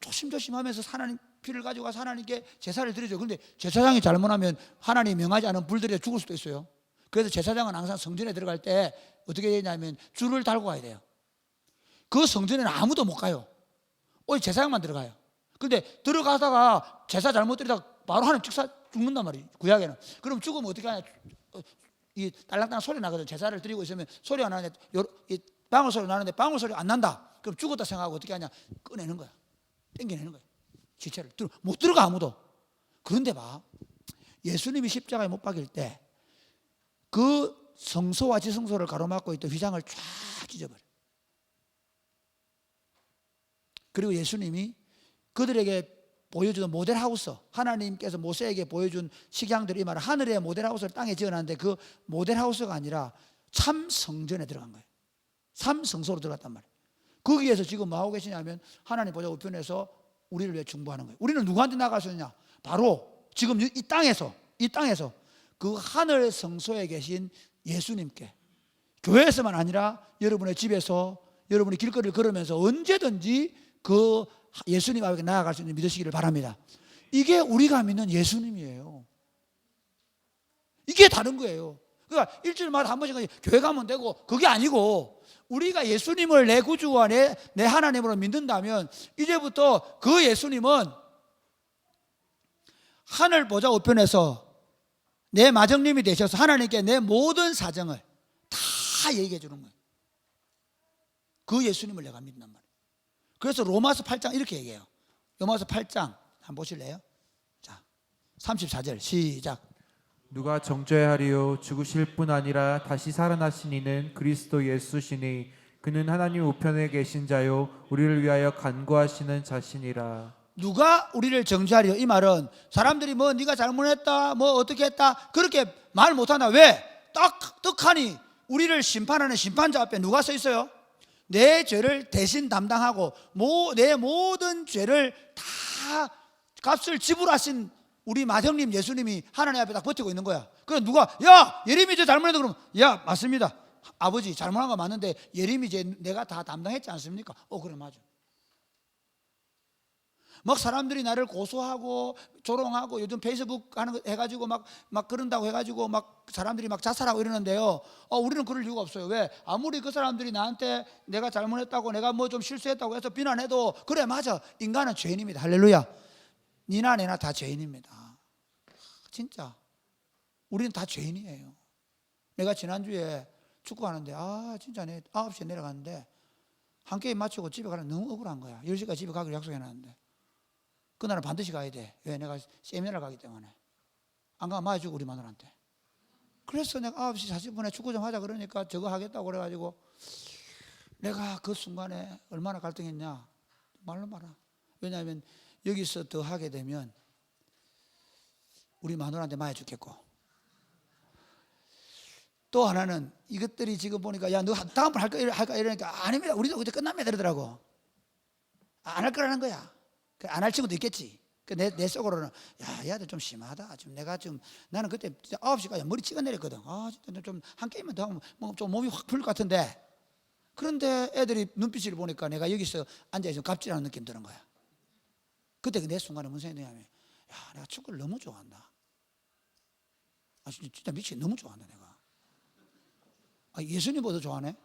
조심조심 하면서 하나님 피를 가지고 가서 하나님께 제사를 드리죠. 그런데 제사장이 잘못하면 하나님이 명하지 않은 불들에 죽을 수도 있어요. 그래서 제사장은 항상 성전에 들어갈 때 어떻게 되냐면 줄을 달고 가야 돼요. 그 성전에는 아무도 못 가요. 오직 제사장만 들어가요. 근데 들어가다가 제사 잘못 드리다가 바로 하나님 직사 죽는단 말이에요. 구약에는. 그럼 죽으면 어떻게 하냐? 이 딸랑딸랑 소리 나거든. 제사를 드리고 있으면 소리가 나는데 방울 소리 나는데 방울 소리가 안 난다. 그럼 죽었다 생각하고 어떻게 하냐? 꺼내는 거야. 땡겨내는 거야. 지체를 못 들어가 아무도. 그런데 봐, 예수님이 십자가에 못 박일 때 그 성소와 지성소를 가로막고 있던 휘장을 쫙 찢어버려. 그리고 예수님이 그들에게 보여주던 모델하우스, 하나님께서 모세에게 보여준 식양들이 말은 하늘의 모델하우스를 땅에 지어놨는데 그 모델하우스가 아니라 참 성전에 들어간 거예요. 참 성소로 들어갔단 말이에요. 거기에서 지금 뭐 하고 계시냐면 하나님 보좌 우편에서 우리를 위해 중보하는 거예요. 우리는 누구한테 나갈 수 있냐? 바로 지금 이 땅에서 그 하늘 성소에 계신 예수님께, 교회에서만 아니라 여러분의 집에서, 여러분이 길거리를 걸으면서 언제든지 그 예수님 앞에 나아갈 수 있는 믿으시기를 바랍니다. 이게 우리가 믿는 예수님이에요. 이게 다른 거예요. 그러니까 일주일마다 한 번씩 교회 가면 되고, 그게 아니고 우리가 예수님을 내 구주와 내 하나님으로 믿는다면 이제부터 그 예수님은 하늘 보좌 우편에서 내 마정님이 되셔서 하나님께 내 모든 사정을 다 얘기해 주는 거예요. 그 예수님을 내가 믿는단 말이에요. 그래서 로마서 8장 이렇게 얘기해요. 로마서 8장 한번 보실래요? 자, 34절 시작. 누가 정죄하리요? 죽으실 뿐 아니라 다시 살아나신 이는 그리스도 예수시니 그는 하나님 우편에 계신 자요 우리를 위하여 간구하시는 자신이라. 누가 우리를 정죄하리요? 이 말은 사람들이 뭐 네가 잘못했다, 뭐 어떻게 했다 그렇게 말 못한다. 왜? 딱 떡하니 우리를 심판하는 심판자 앞에 누가 서 있어요? 내 죄를 대신 담당하고 내 모든 죄를 다 값을 지불하신 우리 마형님 예수님이 하나님 앞에 딱 버티고 있는 거야. 그래서 누가 야 예림이 죄 잘못했다 그러면 야 맞습니다. 아버지 잘못한 거 맞는데 예림이 죄 내가 다 담당했지 않습니까? 그래 맞아. 막 사람들이 나를 고소하고 조롱하고 요즘 페이스북 하는 거 해가지고 막 그런다고 해가지고 막 사람들이 막 자살하고 이러는데요. 우리는 그럴 이유가 없어요. 왜? 아무리 그 사람들이 나한테 내가 잘못했다고 내가 뭐 좀 실수했다고 해서 비난해도 그래 맞아. 인간은 죄인입니다. 할렐루야. 니나 내나 다 죄인입니다. 진짜 우리는 다 죄인이에요. 내가 지난주에 축구하는데 진짜 내 9시에 내려갔는데 한 게임 마치고 집에 가는 너무 억울한 거야. 10시까지 집에 가기로 약속해놨는데 그날은 반드시 가야 돼. 왜? 내가 세미나를 가기 때문에. 안 가면 맞아주고 우리 마누라한테. 그래서 내가 9시 40분에 축구 좀 하자 그러니까 저거 하겠다고 그래가지고 내가 그 순간에 얼마나 갈등했냐 말로 말아. 왜냐하면 여기서 더 하게 되면 우리 마누라한테 맞아 죽겠고, 또 하나는 이것들이 지금 보니까 야 너 다음번 할까 이러니까 아닙니다. 우리도 그때 끝납니다 이러더라고. 안 할 거라는 거야. 안 할 친구도 있겠지. 내 속으로는 야 얘들 좀 심하다. 나는 그때 9시까지 머리 찍어내렸거든. 진짜 좀 한 게임만 더 하면 좀 몸이 확 풀릴 것 같은데. 그런데 애들이 눈빛을 보니까 내가 여기서 앉아있으면 갑질하는 느낌 드는 거야. 그때 내 순간에 무슨 생각이 드냐면 야 내가 축구를 너무 좋아한다. 진짜 미치게 너무 좋아한다 내가. 예수님보다 좋아하네.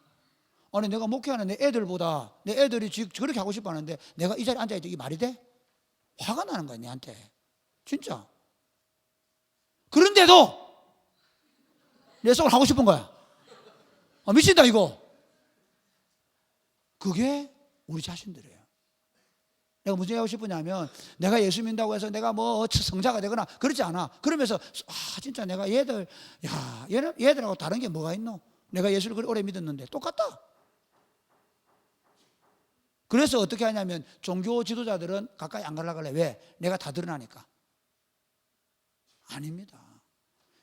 아니 내가 목회하는 내 애들보다 내 애들이 지금 저렇게 하고 싶어 하는데 내가 이 자리에 앉아있다 이게 말이 돼? 화가 나는 거야 내한테. 진짜. 그런데도 내 속을 하고 싶은 거야. 미친다 이거. 그게 우리 자신들이에요. 내가 무슨 얘기하고 싶으냐면 내가 예수 믿는다고 해서 내가 뭐 성자가 되거나 그렇지 않아. 그러면서 진짜 내가 얘들하고 다른 게 뭐가 있노? 내가 예수를 그렇게 오래 믿었는데 똑같다. 그래서 어떻게 하냐면 종교 지도자들은 가까이 안 가려고 그래. 왜? 내가 다 드러나니까. 아닙니다.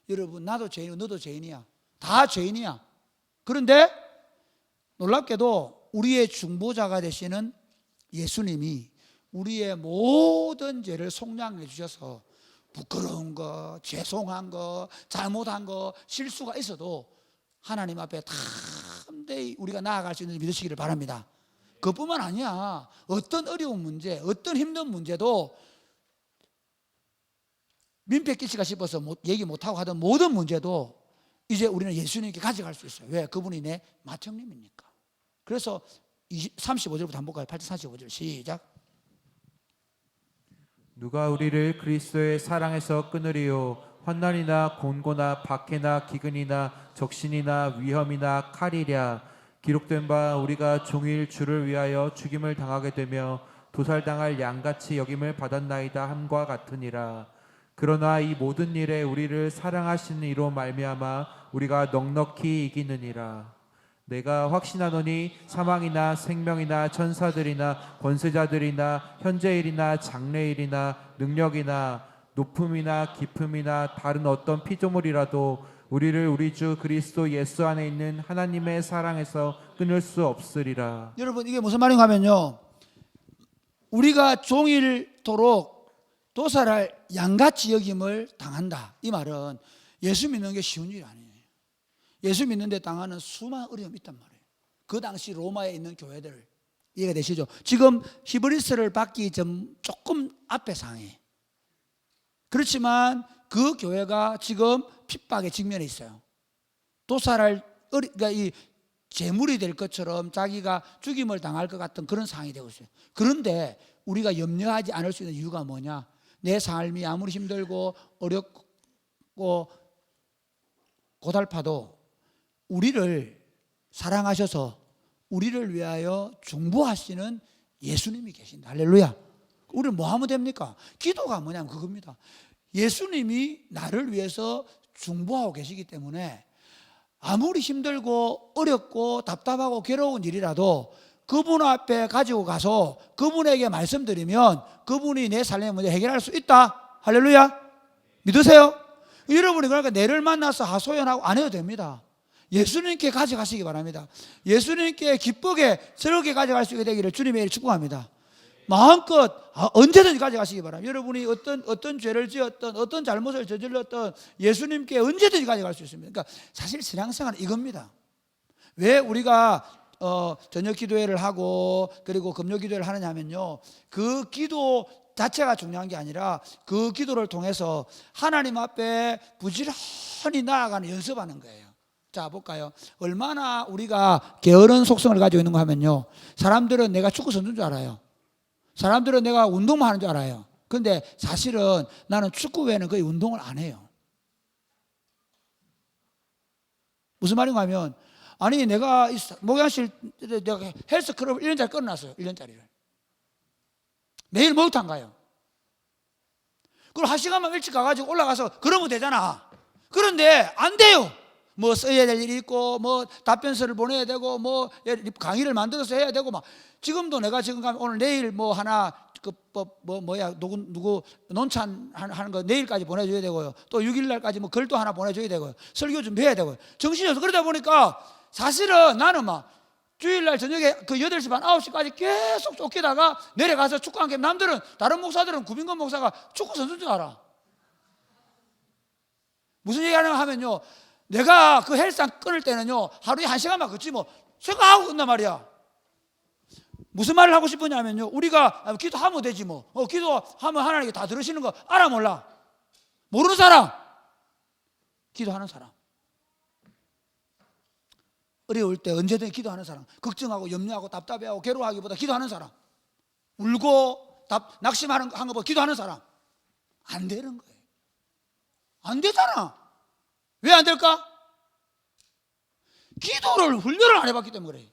여러분 나도 죄인이고 너도 죄인이야. 다 죄인이야. 그런데 놀랍게도 우리의 중보자가 되시는 예수님이 우리의 모든 죄를 속량해 주셔서 부끄러운 거, 죄송한 거, 잘못한 거, 실수가 있어도 하나님 앞에 담대히 우리가 나아갈 수 있는 믿으시기를 바랍니다. 그뿐만 아니야. 어떤 어려운 문제, 어떤 힘든 문제도 민폐 끼칠까 싶어서 얘기 못하고 하던 모든 문제도 이제 우리는 예수님께 가져갈 수 있어요. 왜? 그분이 내 맏형님이니까. 그래서 35절부터 한번 볼까요? 8절 35절 시작. 누가 우리를 그리스도의 사랑에서 끊으리요? 환난이나 곤고나 박해나 기근이나 적신이나 위험이나 칼이랴. 기록된 바 우리가 종일 주를 위하여 죽임을 당하게 되며 도살당할 양같이 여김을 받았나이다 함과 같으니라. 그러나 이 모든 일에 우리를 사랑하시는 이로 말미암아 우리가 넉넉히 이기느니라. 내가 확신하노니 사망이나 생명이나 천사들이나 권세자들이나 현재일이나 장래일이나 능력이나 높음이나 깊음이나 다른 어떤 피조물이라도 우리를 우리 주 그리스도 예수 안에 있는 하나님의 사랑에서 끊을 수 없으리라. 여러분 이게 무슨 말인가 하면요, 우리가 종일토록 도살할 양같이 여김을 당한다. 이 말은 예수 믿는 게 쉬운 일이 아니에요. 예수 믿는 데 당하는 수많은 어려움이 있단 말이에요. 그 당시 로마에 있는 교회들, 이해가 되시죠? 지금 히브리서를 받기 전 조금 앞에 상해. 그렇지만 그 교회가 지금 핍박의 직면에 있어요. 도살할, 그러니까 이 재물이 될 것처럼 자기가 죽임을 당할 것 같은 그런 상황이 되고 있어요. 그런데 우리가 염려하지 않을 수 있는 이유가 뭐냐? 내 삶이 아무리 힘들고 어렵고 고달파도 우리를 사랑하셔서 우리를 위하여 중보하시는 예수님이 계신다. 할렐루야. 우리는 뭐 하면 됩니까? 기도가 뭐냐면 그겁니다. 예수님이 나를 위해서 중보하고 계시기 때문에 아무리 힘들고 어렵고 답답하고 괴로운 일이라도 그분 앞에 가지고 가서 그분에게 말씀드리면 그분이 내 삶의 문제 해결할 수 있다. 할렐루야. 믿으세요? 여러분이 그러니까 내를 만나서 하소연하고 안 해도 됩니다. 예수님께 가져가시기 바랍니다. 예수님께 기쁘게 즐겁게 가져갈 수 있게 되기를 주님의 이름으로 축복합니다. 마음껏 언제든지 가져가시기 바랍니다. 여러분이 어떤 죄를 지었던 어떤 잘못을 저질렀던 예수님께 언제든지 가져갈 수 있습니다. 그러니까 사실 신앙생활은 이겁니다. 왜 우리가 저녁 기도회를 하고 그리고 금요 기도회를 하느냐 하면요, 그 기도 자체가 중요한 게 아니라 그 기도를 통해서 하나님 앞에 부지런히 나아가는 연습하는 거예요. 자, 볼까요? 얼마나 우리가 게으른 속성을 가지고 있는 거 하면요, 사람들은 내가 축구 선수인 줄 알아요. 사람들은 내가 운동만 하는 줄 알아요. 그런데 사실은 나는 축구 외에는 거의 운동을 안 해요. 무슨 말인가 하면, 아니 내가 목욕실 내가 헬스클럽 1년짜리 끊어놨어요. 1년짜리를 매일 목욕탕 가요. 그리고 1시간만 일찍 가가지고 올라가서 그러면 되잖아. 그런데 안 돼요. 뭐 써야 될 일이 있고 뭐 답변서를 보내야 되고 뭐 강의를 만들어서 해야 되고 막. 지금도 내가 지금 가면 오늘 내일 뭐 하나 누구 논찬 하는 거 내일까지 보내줘야 되고요. 또 6일날까지 뭐 글도 하나 보내줘야 되고요. 설교 준비해야 되고요. 정신이 없어. 그러다 보니까 사실은 나는 막 주일날 저녁에 그 8시 반 9시까지 계속 쫓기다가 내려가서 축구 한 게임. 남들은 다른 목사들은 구빈건 목사가 축구 선수인 줄 알아. 무슨 얘기 하냐 하면요, 내가 그 헬스장 끊을 때는요 하루에 1시간만 걷지 뭐 생각하고 끝난 말이야. 무슨 말을 하고 싶으냐면요, 우리가 기도하면 되지 뭐. 기도하면 하나님께 다 들으시는 거 알아 몰라? 모르는 사람, 기도하는 사람, 어려울 때 언제든지 기도하는 사람, 걱정하고 염려하고 답답해하고 괴로워하기보다 기도하는 사람, 울고 낙심하는 것보다 기도하는 사람. 안 되는 거예요. 안 되잖아. 왜 안 될까? 기도를 훈련을 안 해봤기 때문에 그래요.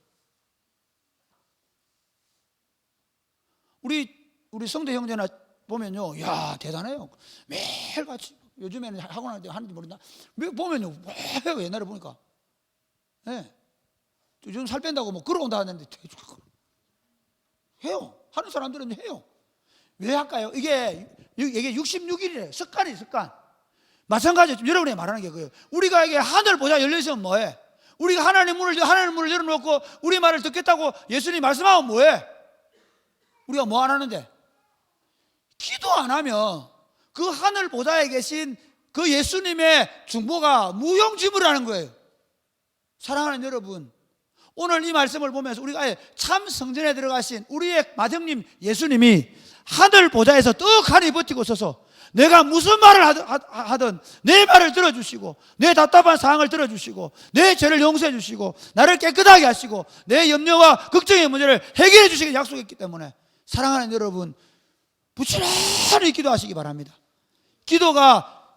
우리 성대 형제나 보면요, 야 대단해요. 매일같이 요즘에는 하고 하는지 모른다. 보면요, 해요. 옛날에 보니까. 네. 요즘 살 뺀다고 뭐 걸어온다 하는데 해요. 하는 사람들은 해요. 왜 할까요? 이게 66일이래. 습관이에요, 습관. 마찬가지로 여러분이 말하는 게 그거예요. 우리가 이게 하늘 보자 열려있으면 뭐해? 우리가 하나님 문을 열어놓고 우리 말을 듣겠다고 예수님이 말씀하면 뭐해? 우리가 뭐 안 하는데? 기도 안 하면 그 하늘 보좌에 계신 그 예수님의 중보가 무용지물이라는 거예요. 사랑하는 여러분, 오늘 이 말씀을 보면서 우리가 참 성전에 들어가신 우리의 맏형님 예수님이 하늘 보좌에서 떡하니 버티고 서서 내가 무슨 말을 하든 내 말을 들어주시고 내 답답한 상황을 들어주시고 내 죄를 용서해 주시고 나를 깨끗하게 하시고 내 염려와 걱정의 문제를 해결해 주시길 약속했기 때문에 사랑하는 여러분, 부지런히 기도하시기 바랍니다. 기도가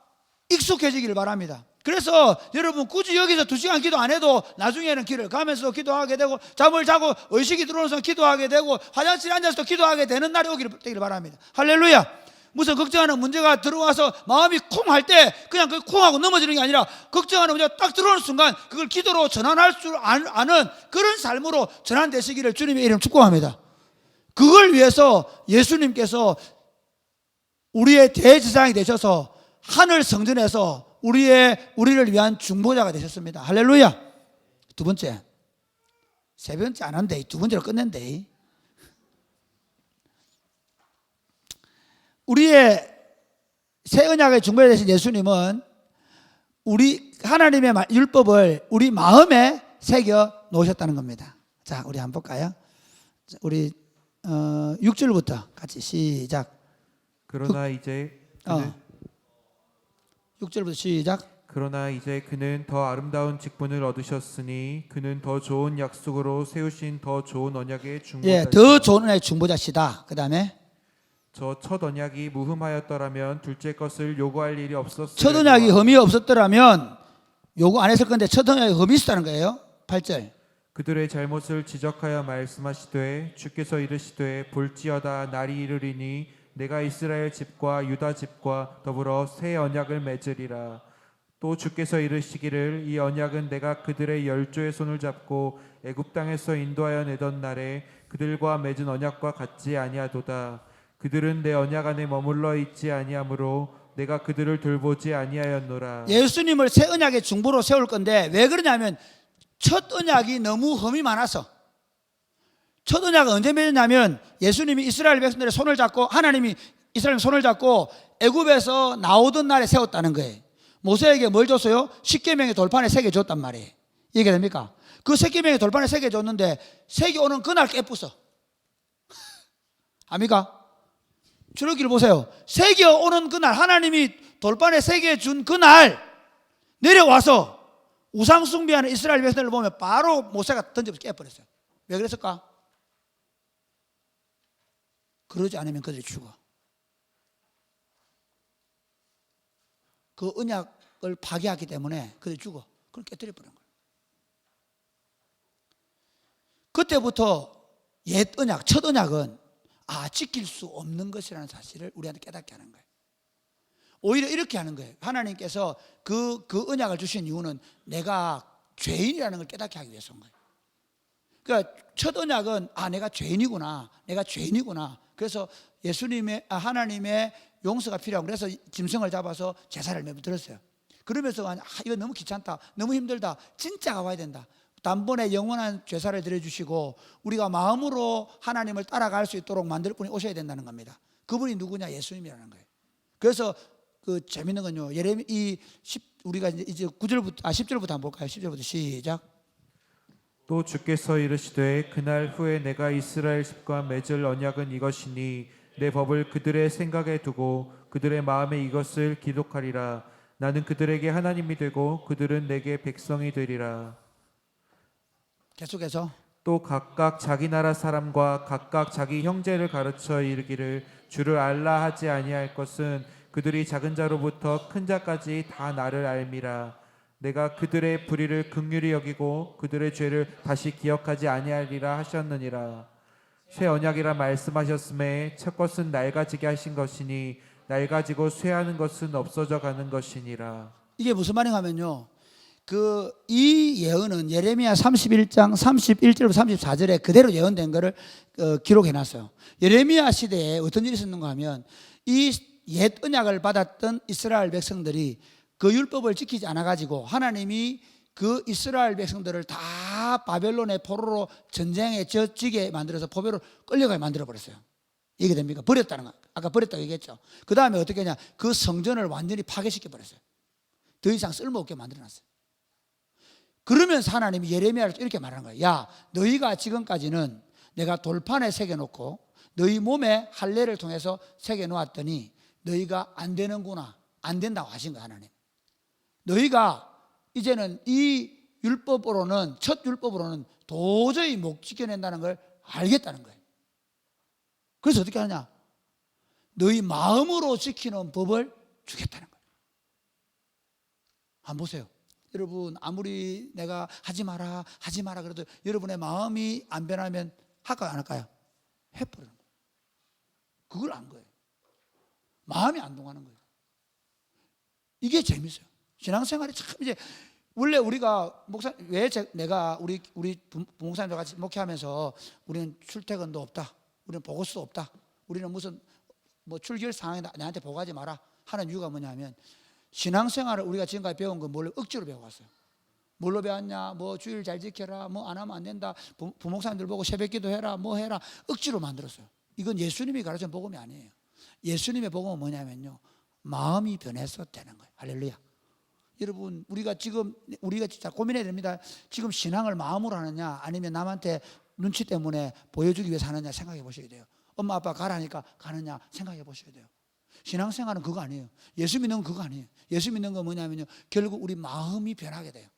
익숙해지기를 바랍니다. 그래서 여러분 굳이 여기서 2시간 기도 안 해도 나중에는 길을 가면서 기도하게 되고 잠을 자고 의식이 들어오면서 기도하게 되고 화장실에 앉아서 기도하게 되는 날이 오기를 바랍니다. 할렐루야. 무슨 걱정하는 문제가 들어와서 마음이 쿵 할 때 그냥 그 쿵하고 넘어지는 게 아니라 걱정하는 문제가 딱 들어오는 순간 그걸 기도로 전환할 줄 아는 그런 삶으로 전환되시기를 주님의 이름 축복합니다. 그걸 위해서 예수님께서 우리의 대제사장이 되셔서 하늘 성전에서 우리를 위한 중보자가 되셨습니다. 할렐루야. 두 번째, 세 번째 안 한대. 두 번째로 끝낸대. 우리의 새 언약의 중보자 되신 예수님은 우리 하나님의 율법을 우리 마음에 새겨 놓으셨다는 겁니다. 자, 우리 한번 볼까요? 자, 우리 6절부터 같이 시작. 그러나 이제 그는 6절부터 시작. 그러나 이제 그는 더 아름다운 직분을 얻으셨으니 그는 더 좋은 약속으로 세우신 더 좋은 언약의 예, 중보자. 더 좋은 언약의 중보자시다. 그 다음에 저 첫 언약이 무흠하였더라면 둘째 것을 요구할 일이 없었으리라. 첫 언약이 흠이 없었더라면 요구 안 했을 건데 첫 언약이 흠이 있었다는 거예요. 8절. 그들의 잘못을 지적하여 말씀하시되 주께서 이르시되 볼지어다 날이 이르리니 내가 이스라엘 집과 유다 집과 더불어 새 언약을 맺으리라. 또 주께서 이르시기를 이 언약은 내가 그들의 열조의 손을 잡고 애굽 땅에서 인도하여 내던 날에 그들과 맺은 언약과 같지 아니하도다. 그들은 내 언약 안에 머물러 있지 아니하므로 내가 그들을 돌보지 아니하였노라. 예수님을 새 언약의 중보로 세울 건데 왜 그러냐면 첫 언약이 너무 흠이 많아서. 첫 언약은 언제 맺었냐면 예수님이 이스라엘 백성들의 손을 잡고 하나님이 이스라엘 손을 잡고 애굽에서 나오던 날에 세웠다는 거예요. 모세에게 뭘 줬어요? 십계명의 돌판에 새겨 줬단 말이에요. 이게 됩니까? 그 십계명의 돌판에 새겨 줬는데 새겨 오는 그날 깨부숴. 압니까? 출애굽기를 보세요. 새겨 오는 그날 하나님이 돌판에 새겨 준 그날 내려와서 우상 숭배하는 이스라엘 백성들을 보면 바로 모세가 던져서 깨버렸어요. 왜 그랬을까? 그러지 않으면 그들이 죽어. 그 언약을 파괴하기 때문에 그들이 죽어. 그걸 깨뜨려버린 거예요. 그때부터 옛 언약, 첫 언약은 지킬 수 없는 것이라는 사실을 우리한테 깨닫게 하는 거예요. 오히려 이렇게 하는 거예요. 하나님께서 그 언약을 주신 이유는 내가 죄인이라는 걸 깨닫게 하기 위해서인 거예요. 그러니까 첫 언약은 내가 죄인이구나. 내가 죄인이구나. 그래서 하나님의 용서가 필요하고 그래서 짐승을 잡아서 제사를 매번 드렸어요. 그러면서 이거 너무 귀찮다. 너무 힘들다. 진짜가 와야 된다. 단번에 영원한 제사를 드려주시고 우리가 마음으로 하나님을 따라갈 수 있도록 만들 분이 오셔야 된다는 겁니다. 그분이 누구냐? 예수님이라는 거예요. 그래서 그 재밌는 건요. 우리가 이제 10절부터 한번 볼까요? 10절부터 시작. 또 주께서 이르시되 그날 후에 내가 이스라엘 집과 맺을 언약은 이것이니 내 법을 그들의 생각에 두고 그들의 마음에 이것을 기록하리라. 나는 그들에게 하나님이 되고 그들은 내게 백성이 되리라. 계속해서 또 각각 자기 나라 사람과 각각 자기 형제를 가르쳐 이르기를 주를 알라 하지 아니할 것은 그들이 작은 자로부터 큰 자까지 다 나를 알미라. 내가 그들의 불의를 긍휼히 여기고 그들의 죄를 다시 기억하지 아니하리라 하셨느니라. 새 언약이라 말씀하셨음에 첫 것은 낡아지게 하신 것이니 낡아지고 쇠하는 것은 없어져 가는 것이니라. 이게 무슨 말인가 하면요. 이 예언은 예레미야 31장 31절부터 34절에 그대로 예언된 것을 기록해 놨어요. 예레미야 시대에 어떤 일이 있었는가 하면 이 옛 언약을 받았던 이스라엘 백성들이 그 율법을 지키지 않아 가지고 하나님이 그 이스라엘 백성들을 다 바벨론의 포로로 전쟁에 져지게 만들어서 포로로 끌려가게 만들어 버렸어요. 이게 됩니까? 버렸다는 거. 아까 버렸다고 얘기했죠. 그 다음에 어떻게 하냐? 그 성전을 완전히 파괴시켜 버렸어요. 더 이상 쓸모없게 만들어 놨어요. 그러면서 하나님이 예레미야를 이렇게 말하는 거예요. 야, 너희가 지금까지는 내가 돌판에 새겨놓고 너희 몸에 할례를 통해서 새겨놓았더니 너희가 안 되는구나. 안 된다고 하신 거예요, 하나님. 너희가 이제는 이 율법으로는, 첫 율법으로는 도저히 못 지켜낸다는 걸 알겠다는 거예요. 그래서 어떻게 하냐? 너희 마음으로 지키는 법을 주겠다는 거예요. 한번 보세요. 여러분, 아무리 내가 하지 마라 그래도 여러분의 마음이 안 변하면 할까요, 안 할까요? 해버리는 거예요. 그걸 안 거예요. 마음이 안 동하는 거예요. 이게 재밌어요. 신앙생활이 참 이제 원래 우리가 내가 우리 부목사님과 같이 목회하면서 우리는 출퇴근도 없다. 우리는 보고서도 없다. 우리는 무슨 출결 상황에 나한테 보고하지 마라 하는 이유가 뭐냐면 신앙생활을 우리가 지금까지 배운 건 뭘로 억지로 배워왔어요. 뭘로 배웠냐? 주일 잘 지켜라. 안 하면 안 된다. 부목사님들 보고 새벽기도 해라. 해라. 억지로 만들었어요. 이건 예수님이 가르친 복음이 아니에요. 예수님의 복음은 뭐냐면요. 마음이 변해서 되는 거예요. 할렐루야. 여러분 우리가 진짜 고민해야 됩니다. 지금 신앙을 마음으로 하느냐 아니면 남한테 눈치 때문에 보여주기 위해서 하느냐 생각해 보셔야 돼요. 엄마 아빠 가라니까 가느냐 생각해 보셔야 돼요. 신앙생활은 그거 아니에요. 예수 믿는 건 그거 아니에요. 예수 믿는 건 뭐냐면요, 결국 우리 마음이 변하게 돼요.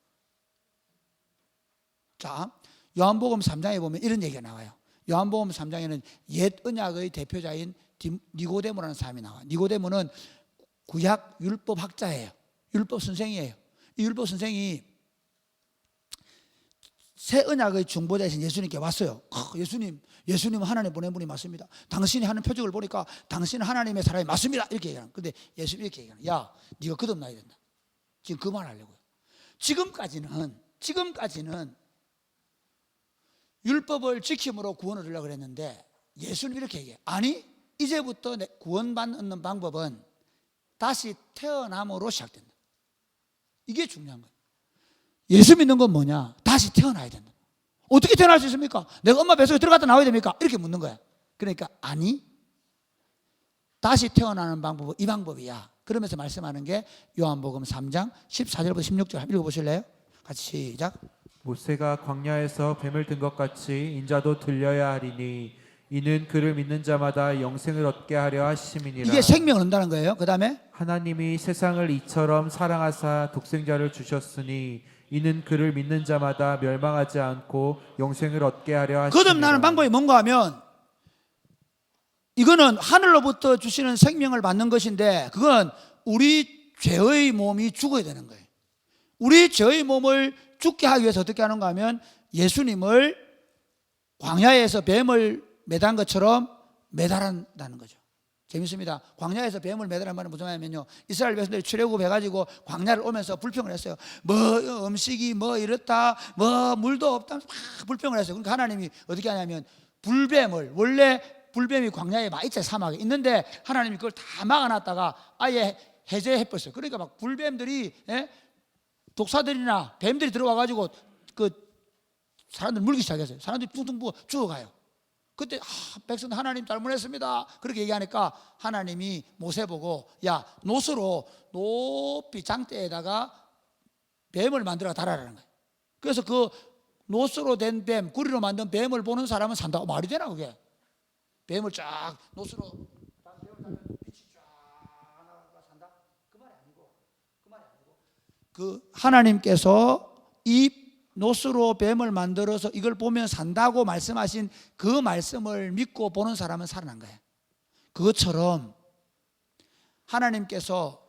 자, 요한복음 3장에 보면 이런 얘기가 나와요. 요한복음 3장에는 옛 언약의 대표자인 니고데모라는 사람이 나와요. 니고데모는 구약 율법 학자예요. 율법 선생이에요. 이 율법 선생이 새 언약의 중보자이신 예수님께 왔어요. 예수님은 하나님 보낸 분이 맞습니다. 당신이 하는 표적을 보니까 당신은 하나님의 사람이 맞습니다. 이렇게 얘기하는. 근데 예수님이 이렇게 얘기하는. 야, 네가 거듭나야 된다. 지금 그 말 하려고요. 지금까지는 율법을 지킴으로 구원을 얻으려고 그랬는데 예수님이 이렇게 얘기해요. 아니, 이제부터 구원받는 방법은 다시 태어남으로 시작된다. 이게 중요한 거예요. 예수 믿는 건 뭐냐? 다시 태어나야 된다. 어떻게 태어날 수 있습니까? 내가 엄마 뱃속에 들어갔다 나와야 됩니까? 이렇게 묻는 거야. 그러니까 아니, 다시 태어나는 방법은 이 방법이야. 그러면서 말씀하는 게 요한복음 3장 14절부터 16절 읽어보실래요? 같이 시작. 모세가 광야에서 뱀을 든 것 같이 인자도 들려야 하리니 이는 그를 믿는 자마다 영생을 얻게 하려 하심이니라. 이게 생명을 얻는다는 거예요. 그 다음에 하나님이 세상을 이처럼 사랑하사 독생자를 주셨으니 이는 그를 믿는 자마다 멸망하지 않고 영생을 얻게 하려 하심이라. 거듭나는 방법이 뭔가 하면 이거는 하늘로부터 주시는 생명을 받는 것인데 그건 우리 죄의 몸이 죽어야 되는 거예요. 우리 죄의 몸을 죽게 하기 위해서 어떻게 하는가 하면 예수님을 광야에서 뱀을 매단 것처럼 매달한다는 거죠. 재밌습니다. 광야에서 뱀을 매달한 말은 무슨 말이냐면요, 이스라엘 백성들이 출애굽해가지고 광야를 오면서 불평을 했어요. 뭐 음식이 뭐 이렇다, 뭐 물도 없다, 막 불평을 했어요. 그러니까 하나님이 어떻게 하냐면 불뱀을, 원래 불뱀이 광야에 막 있잖아요. 사막에 있는데 하나님이 그걸 다 막아놨다가 아예 해제해버렸어요. 그러니까 막 불뱀들이, 독사들이나 뱀들이 들어와가지고 그 사람들 물기 시작했어요. 사람들이 퉁퉁 부어 죽어가요. 그때 백성들 하나님 잘못했습니다 그렇게 얘기하니까 하나님이 모세 보고 야, 놋으로 높이 장대에다가 뱀을 만들어 달아라는 거예요. 그래서 그 놋으로 된 뱀, 구리로 만든 뱀을 보는 사람은 산다고. 말이 되나 그게? 뱀을 쫙 놋으로 빛이 쫙 나가 산다? 그 말이 아니고 그 하나님께서 이 놋으로 뱀을 만들어서 이걸 보면 산다고 말씀하신 그 말씀을 믿고 보는 사람은 살아난 거예요. 그것처럼 하나님께서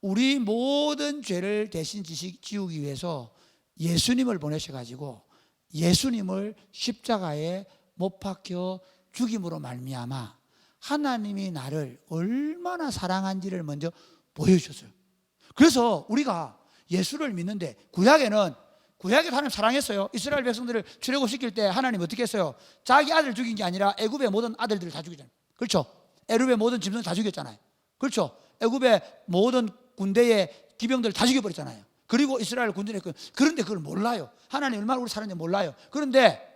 우리 모든 죄를 대신 지우기 위해서 예수님을 보내셔가지고 예수님을 십자가에 못 박혀 죽임으로 말미암아 하나님이 나를 얼마나 사랑한지를 먼저 보여주셨어요. 그래서 우리가 예수를 믿는데 구약에도 하나님 사랑했어요. 이스라엘 백성들을 출애굽시킬 때 하나님 어떻게 했어요? 자기 아들 죽인 게 아니라 애굽의 모든 아들들을 다 죽이잖아요. 그렇죠? 애굽의 모든 짐승을 다 죽였잖아요. 그렇죠? 애굽의 모든 군대의 기병들을 다 죽여버렸잖아요. 그리고 이스라엘 군대에 그런데 그걸 몰라요. 하나님 얼마나 우리 사랑하는지 몰라요. 그런데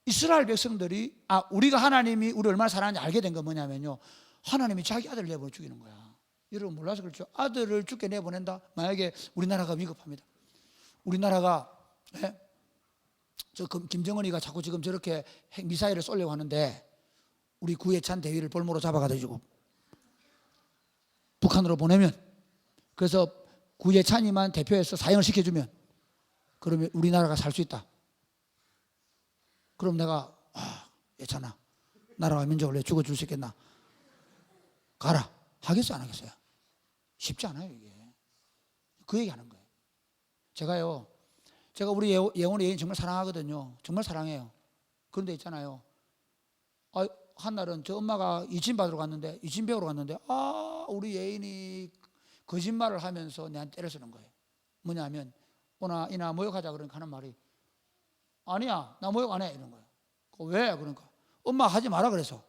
이스라엘 백성들이 우리가 하나님이 우리 얼마나 사랑하는지 알게 된 건 뭐냐면요, 하나님이 자기 아들을 내보내 죽이는 거야. 여러분 몰라서 그렇죠? 아들을 죽게 내보낸다? 만약에 우리나라가 위급합니다. 우리나라가 김정은이가 자꾸 지금 저렇게 핵미사일을 쏘려고 하는데 우리 구예찬 대위를 볼모로 잡아가지고 북한으로 보내면, 그래서 구예찬이만 대표해서 사형을 시켜주면 그러면 우리나라가 살 수 있다. 그럼 내가 예찬아, 나라와 민족을 왜 죽어줄 수 있겠나? 가라. 하겠어요 안 하겠어요? 쉽지 않아요 이게. 그 얘기하는 거예요. 제가 우리 예원이 예인 정말 사랑하거든요. 정말 사랑해요. 그런데 있잖아요, 한날은 저 엄마가 이진 받으러 갔는데, 이진 배우러 갔는데 우리 예인이 거짓말을 하면서 내한테 때려 쓰는 거예요. 뭐냐면 오나 이나 모욕하자 그러니까 하는 말이 아니야 나 모욕 안 해 이런 거예요. 왜? 그러니까 엄마 하지 마라 그래서.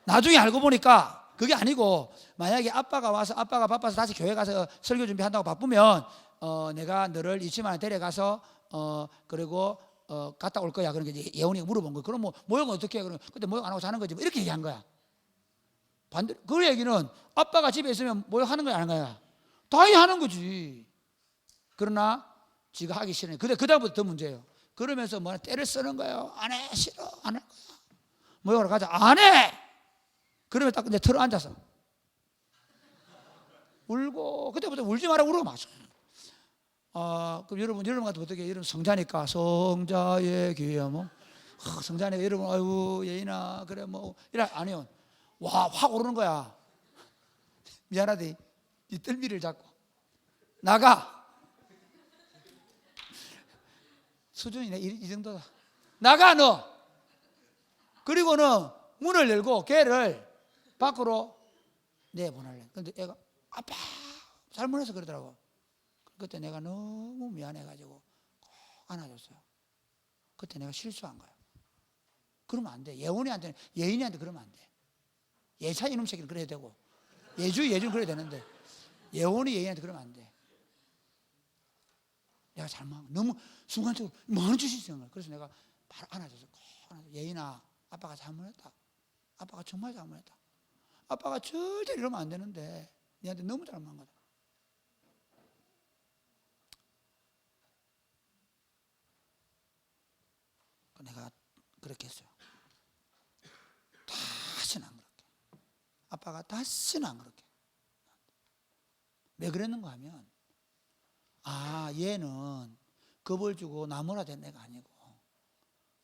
나중에 알고 보니까 그게 아니고, 만약에 아빠가 와서 아빠가 바빠서 다시 교회 가서 설교 준비한다고 바쁘면 내가 너를 이치만에 데려가서 그리고 갔다 올 거야. 그러니까 예원이가 물어본 거야. 그럼 뭐 모욕은 어떻게 해? 그럼 그때 모욕 안 하고 자는 거지 뭐 이렇게 얘기한 거야. 반대. 그 얘기는 아빠가 집에 있으면 뭐 하는 거야, 안 하는 거야? 다 하는 거지. 그러나 지가 하기 싫으니. 근데 그다음부터 더 문제예요. 그러면서 뭐 때를 쓰는 거예요. 안 해, 싫어, 안 할 거야. 모욕하러 가자, 안 해. 그러면 딱 이제 틀어 앉아서 울고. 그때부터 울지 마라 그러고 맞아. 그럼 여러분 같은 어떻게 여러분 성자니까 성자의 귀야 뭐 성자니까 여러분 아유 예인아 그래 뭐 이래 아니요. 와 확 오르는 거야. 미안하대. 이 뜰미를 잡고 나가. 수준이 이 정도다. 나가 너. 그리고는 문을 열고 걔를 밖으로 내보낼래. 근데 애가 아빠 잘못해서 그러더라고. 그때 내가 너무 미안해가지고 꼭 안아줬어요. 그때 내가 실수한 거야. 그러면 안 돼. 예인이한테 그러면 안 돼. 예찬 이놈 새끼는 그래야 되고 예주는 그래야 되는데 예원이 예인한테 그러면 안 돼. 내가 잘못한 거야. 너무 순간적으로 많은 짓이 있는 거야. 그래서 내가 바로 안아줘서 꼭 안아줘. 예인아 아빠가 잘못했다. 아빠가 정말 잘못했다. 아빠가 절대 이러면 안 되는데 니한테 너무 잘못한 거다. 내가 그렇게 했어요. 다시는 안 그렇게. 아빠가 다시는 안 그렇게. 왜 그랬는가 하면 얘는 겁을 주고 나무라 된 애가 아니고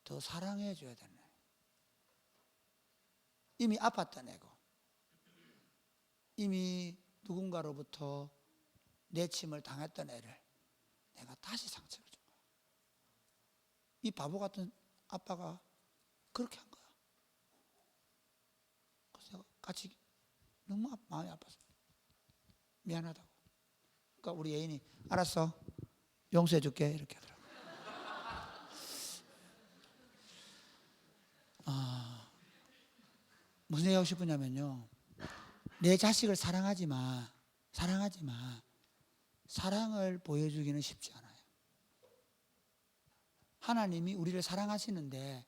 더 사랑해 줘야 되는 애. 이미 아팠던 애고 이미 누군가로부터 내침을 당했던 애를 내가 다시 상처를 준 거야. 이 바보 같은 아빠가 그렇게 한 거야. 그래서 내가 같이 너무 마음이 아팠어. 미안하다고. 그러니까 우리 예인이 알았어 용서해 줄게 이렇게 하더라고. 무슨 얘기하고 싶으냐면요, 내 자식을 사랑하지 마. 사랑을 보여주기는 쉽지 않아요. 하나님이 우리를 사랑하시는데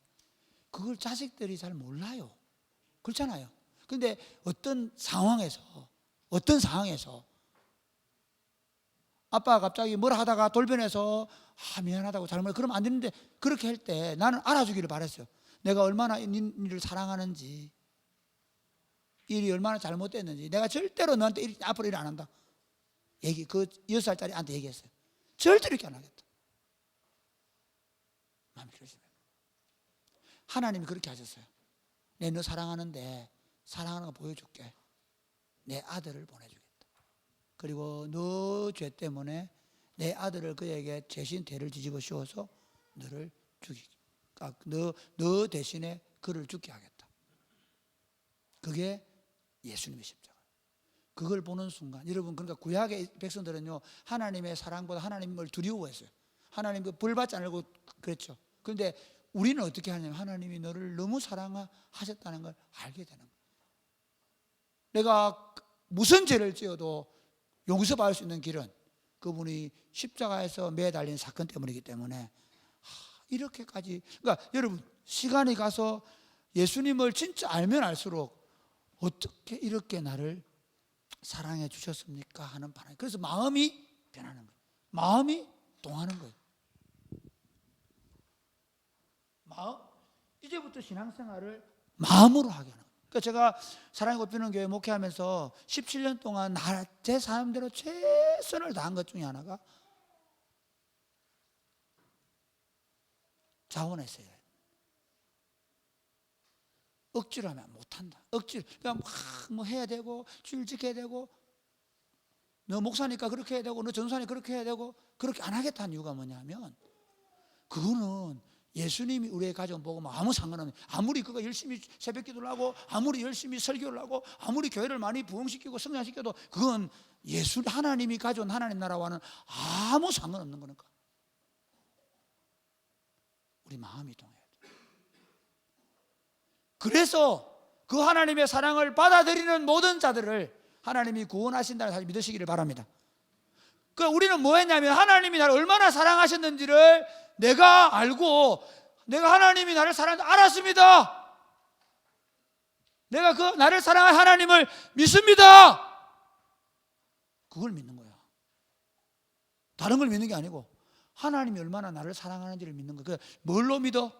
그걸 자식들이 잘 몰라요. 그렇잖아요. 그런데 어떤 상황에서 아빠가 갑자기 뭘 하다가 돌변해서 미안하다고 잘못 그러면 안 되는데 그렇게 할 때 나는 알아주기를 바랬어요. 내가 얼마나 니를 사랑하는지, 일이 얼마나 잘못됐는지. 내가 절대로 너한테 앞으로 일 안 한다. 그 6살짜리 한테 얘기했어요. 절대로 이렇게 안 하겠다. 마음이 그러시면 하나님이 그렇게 하셨어요. 내 너 사랑하는데 사랑하는 거 보여줄게. 내 아들을 보내주겠다. 그리고 너 죄 때문에 내 아들을 그에게 대신 대를 뒤집어 씌워서 너를 죽이기. 너 대신에 그를 죽게 하겠다. 그게 예수님의 십자가. 그걸 보는 순간 여러분, 그러니까 구약의 백성들은요 하나님의 사랑보다 하나님을 두려워했어요. 하나님 그 벌 받지 않으려고 그랬죠. 그런데 우리는 어떻게 하냐면 하나님이 너를 너무 사랑하셨다는 걸 알게 되는 거예요. 내가 무슨 죄를 지어도 용서받을 수 있는 길은 그분이 십자가에서 매달린 사건 때문이기 때문에 이렇게까지. 그러니까 여러분, 시간이 가서 예수님을 진짜 알면 알수록 어떻게 이렇게 나를 사랑해 주셨습니까 하는 반응. 그래서 마음이 변하는 거예요. 마음이 동하는 거예요. 이제부터 신앙생활을 마음으로 하게 하는 거예요. 그러니까 제가 사랑의 꽃피는 교회 목회하면서 17년 동안 제 삶대로 최선을 다한 것 중에 하나가 자원했어요. 억지로 하면 못한다. 억지로 그냥 막 해야 되고 주일 지켜야 되고 너 목사니까 그렇게 해야 되고 너 전사니까 그렇게 해야 되고 그렇게 안 하겠다는 이유가 뭐냐면 그거는 예수님이 우리의 가정 보고 뭐 아무 상관없는, 아무리 그가 열심히 새벽 기도를 하고 아무리 열심히 설교를 하고 아무리 교회를 많이 부흥시키고 성장시켜도 그건 하나님이 가져온 하나님 나라와는 아무 상관없는 거니까 우리 마음이 동해야 돼. 그래서 그 하나님의 사랑을 받아들이는 모든 자들을 하나님이 구원하신다는 사실 믿으시기를 바랍니다. 그러니까 우리는 뭐 했냐면 하나님이 나를 얼마나 사랑하셨는지를 내가 알고 내가 하나님이 나를 사랑한다 알았습니다. 내가 그 나를 사랑할 하나님을 믿습니다. 그걸 믿는 거야. 다른 걸 믿는 게 아니고 하나님이 얼마나 나를 사랑하는지를 믿는 거야. 뭘로 믿어?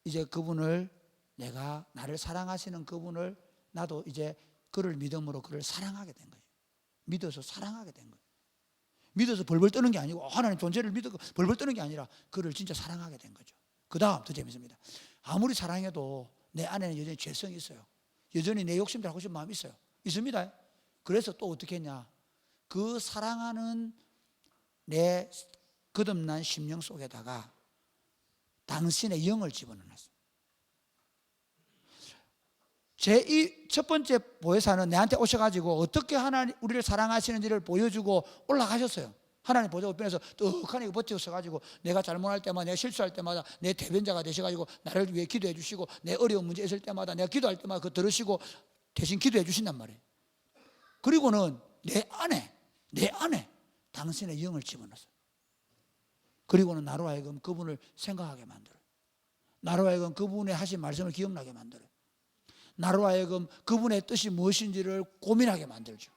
이제 그분을, 내가 나를 사랑하시는 그분을 나도 이제 그를 믿음으로 그를 사랑하게 된 거예요. 믿어서 사랑하게 된 거예요. 믿어서 벌벌 떠는 게 아니고 하나님 존재를 믿고 벌벌 떠는 게 아니라 그를 진짜 사랑하게 된 거죠. 그 다음 더 재밌습니다. 아무리 사랑해도 내 안에는 여전히 죄성이 있어요. 여전히 내 욕심대로 하고 싶은 마음이 있어요. 있습니다. 그래서 또 어떻게 했냐, 그 사랑하는 내 거듭난 심령 속에다가 당신의 영을 집어넣었어요. 제 첫 번째 보혜사는 내한테 오셔가지고 어떻게 하나님 우리를 사랑하시는지를 보여주고 올라가셨어요. 하나님 보좌 우편에서 떡하니 버티고 서가지고 내가 잘못할 때마다, 내가 실수할 때마다 내 대변자가 되셔가지고 나를 위해 기도해 주시고, 내 어려운 문제 있을 때마다 내가 기도할 때마다 그거 들으시고 대신 기도해 주신단 말이에요. 그리고는 내 안에 당신의 영을 집어넣었어요. 그리고는 나로 하여금 그분을 생각하게 만들어요. 나로 하여금 그분의 하신 말씀을 기억나게 만들어요. 나로 하여금 그분의 뜻이 무엇인지를 고민하게 만들죠.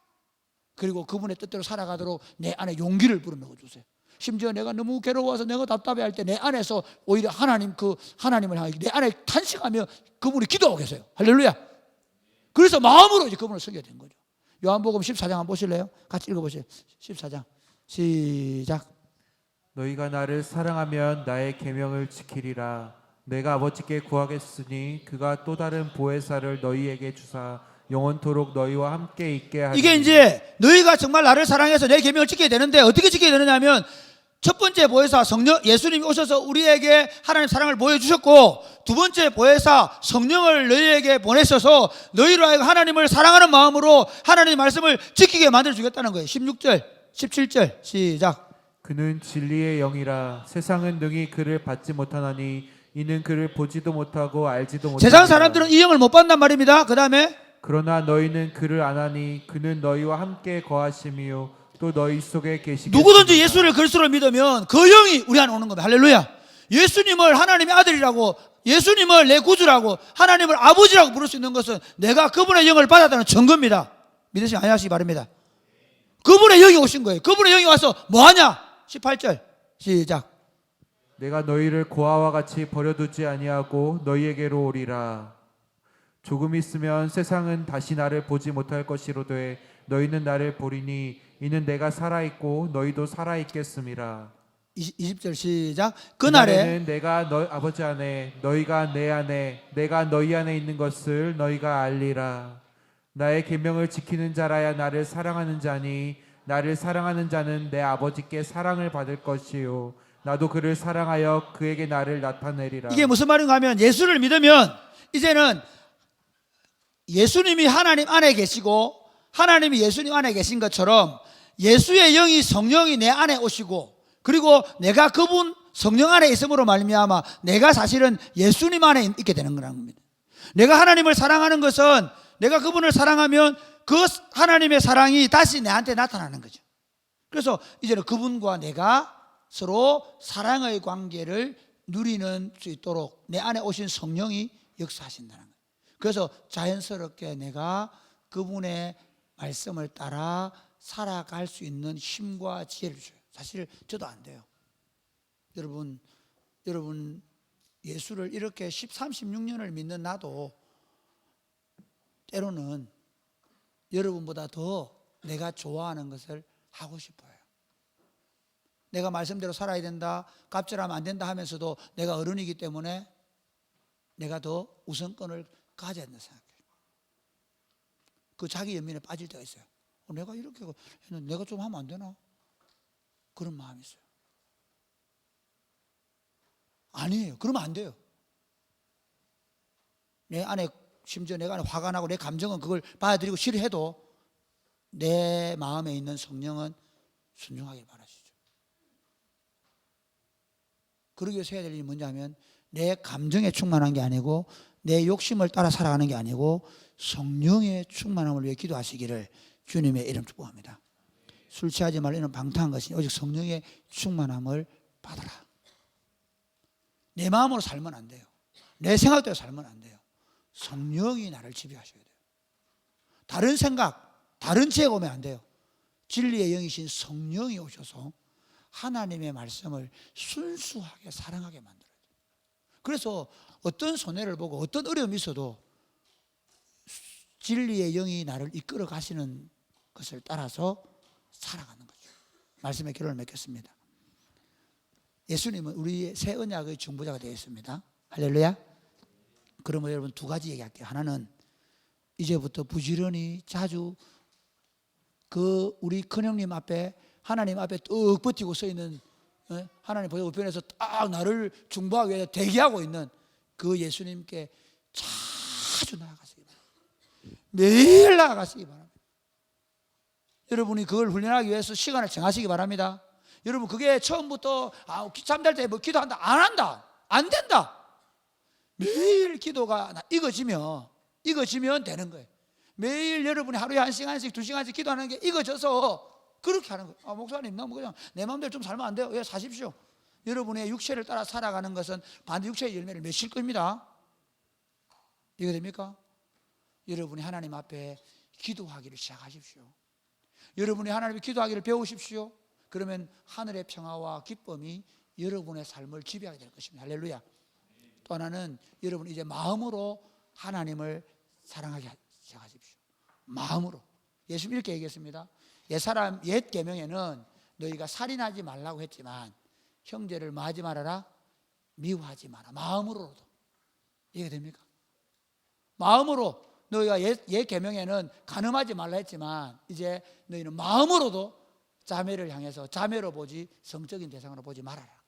그리고 그분의 뜻대로 살아가도록 내 안에 용기를 불어넣어 주세요. 심지어 내가 너무 괴로워서 내가 답답해할 때 내 안에서 오히려 하나님을 향해 내 안에 탄식하며 그분이 기도하고 계세요. 할렐루야. 그래서 마음으로 이제 그분을 섬기게 된 거죠. 요한복음 14장 한번 보실래요? 같이 읽어보세요. 14장 시작. 너희가 나를 사랑하면 나의 계명을 지키리라. 내가 아버지께 구하겠으니 그가 또 다른 보혜사를 너희에게 주사 영원토록 너희와 함께 있게 하리니. 이게 이제 너희가 정말 나를 사랑해서 내 계명을 지켜야 되는데 어떻게 지켜야 되느냐면, 첫 번째 보혜사 성령 예수님이 오셔서 우리에게 하나님 사랑을 보여주셨고, 두 번째 보혜사 성령을 너희에게 보내셔서 너희로 하여금 하나님을 사랑하는 마음으로 하나님의 말씀을 지키게 만들어주겠다는 거예요. 16절 17절 시작. 그는 진리의 영이라. 세상은 능히 그를 받지 못하나니 이는 그를 보지도 못하고 알지도 못하니라. 세상 사람들은 이 영을 못 받는단 말입니다. 그 다음에 그러나 너희는 그를 아나니 그는 너희와 함께 거하심이요 또 너희 속에 계시겠습니다. 누구든지 예수를 그리스도를 믿으면 그 영이 우리 안에 오는 겁니다. 할렐루야. 예수님을 하나님의 아들이라고, 예수님을 내 구주라고, 하나님을 아버지라고 부를 수 있는 것은 내가 그분의 영을 받았다는 증거입니다. 믿으시면 안녕하시기 바랍니다. 그분의 영이 오신 거예요. 그분의 영이 와서 뭐하냐? 18절 시작. 내가 너희를 고아와 같이 버려두지 아니하고 너희에게로 오리라. 조금 있으면 세상은 다시 나를 보지 못할 것이로되 너희는 나를 보리니 이는 내가 살아있고 너희도 살아있겠음이라. 20절 시작. 그날에 내가 너 아버지 안에 너희가 내 안에 내가 너희 안에 있는 것을 너희가 알리라. 나의 계명을 지키는 자라야 나를 사랑하는 자니 나를 사랑하는 자는 내 아버지께 사랑을 받을 것이요 나도 그를 사랑하여 그에게 나를 나타내리라. 이게 무슨 말인가 하면, 예수를 믿으면 이제는 예수님이 하나님 안에 계시고 하나님이 예수님 안에 계신 것처럼 예수의 영이, 성령이 내 안에 오시고, 그리고 내가 그분 성령 안에 있음으로 말미암아 내가 사실은 예수님 안에 있게 되는 거라는 겁니다. 내가 하나님을 사랑하는 것은, 내가 그분을 사랑하면 그 하나님의 사랑이 다시 내한테 나타나는 거죠. 그래서 이제는 그분과 내가 서로 사랑의 관계를 누리는 수 있도록 내 안에 오신 성령이 역사하신다는 거예요. 그래서 자연스럽게 내가 그분의 말씀을 따라 살아갈 수 있는 힘과 지혜를 줘요. 사실 저도 안 돼요. 여러분 예수를 이렇게 16년을 믿는 나도 때로는 여러분보다 더 내가 좋아하는 것을 하고 싶어요. 내가 말씀대로 살아야 된다, 갑질하면 안 된다 하면서도 내가 어른이기 때문에 내가 더 우선권을 가져야 된다 생각해요. 그 자기 연민에 빠질 때가 있어요. 내가 이렇게 했는데 내가 좀 하면 안 되나? 그런 마음이 있어요. 아니에요. 그러면 안 돼요. 내 안에, 심지어 내가 안에 화가 나고 내 감정은 그걸 받아들이고 싫어해도 내 마음에 있는 성령은 순종하길 바라시죠. 그러기 위해서 해야 될 일이 뭔지 하면, 내 감정에 충만한 게 아니고 내 욕심을 따라 살아가는 게 아니고 성령의 충만함을 위해 기도하시기를 주님의 이름 축복합니다. 술 취하지 말라 이는 방탕한 것이니 오직 성령의 충만함을 받아라. 내 마음으로 살면 안 돼요. 내 생각대로 살면 안 돼요. 성령이 나를 지배하셔야 돼요. 다른 생각, 다른 지혜가 오면 안 돼요. 진리의 영이신 성령이 오셔서 하나님의 말씀을 순수하게 사랑하게 만들어요. 그래서 어떤 손해를 보고 어떤 어려움이 있어도 진리의 영이 나를 이끌어 가시는 것을 따라서 살아가는 거죠. 말씀의 결론을 맺겠습니다. 예수님은 우리의 새 언약의 중보자가 되었습니다. 할렐루야. 그러면 여러분 두 가지 얘기할게요. 하나는 이제부터 부지런히 자주 그 우리 큰형님 앞에 하나님 앞에 뚝 버티고 서 있는 하나님 보좌 우편에서 딱 나를 중보하기 위해서 대기하고 있는 그 예수님께 자주 나아가시기 바랍니다. 매일 나아가시기 바랍니다. 여러분이 그걸 훈련하기 위해서 시간을 정하시기 바랍니다. 여러분 그게 처음부터 잠잘 때 뭐 기도한다 안 한다 안 된다. 매일 기도가 익어지면 되는 거예요. 매일 여러분이 하루에 1시간씩 2시간씩 기도하는 게 익어져서 그렇게 하는 거예요. 목사님 너무 그냥 내 마음대로 좀 살면 안 돼요. 예, 사십시오. 여러분의 육체를 따라 살아가는 것은 반드 육체의 열매를 맺을 겁니다. 이거 됩니까? 여러분이 하나님 앞에 기도하기를 시작하십시오. 여러분이 하나님께 기도하기를 배우십시오. 그러면 하늘의 평화와 기쁨이 여러분의 삶을 지배하게 될 것입니다. 할렐루야. 또 하나는 여러분 이제 마음으로 하나님을 사랑하게 시작하십시오. 마음으로. 예수님 이렇게 얘기했습니다. 옛 계명에는 너희가 살인하지 말라고 했지만 형제를 뭐 하지 말아라? 미워하지 마라. 마음으로도. 이해가 됩니까? 마음으로 너희가 옛 계명에는 간음하지 말라 했지만 이제 너희는 마음으로도 자매를 향해서 자매로 보지 성적인 대상으로 보지 말아라.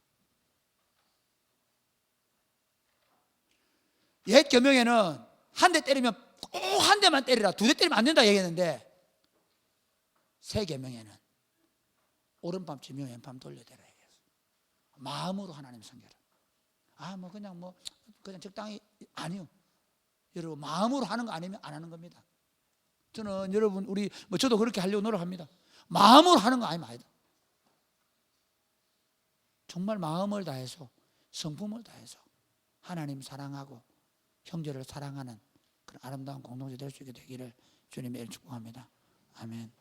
옛 계명에는 한 대 때리면 꼭 한 대만 때리라, 2대 때리면 안 된다 얘기했는데 새 계명에는 오른밤 치며 왼밤 돌려대라 얘기했어. 마음으로 하나님 섬겨라. 그냥 적당히 아니요. 여러분 마음으로 하는 거 아니면 안 하는 겁니다. 저는 여러분 저도 그렇게 하려고 노력합니다. 마음으로 하는 거 아니면 아니다. 정말 마음을 다해서 성품을 다해서 하나님 사랑하고 형제를 사랑하는 그런 아름다운 공동체 될 수 있게 되기를 주님의 이름으로 축복합니다. 아멘.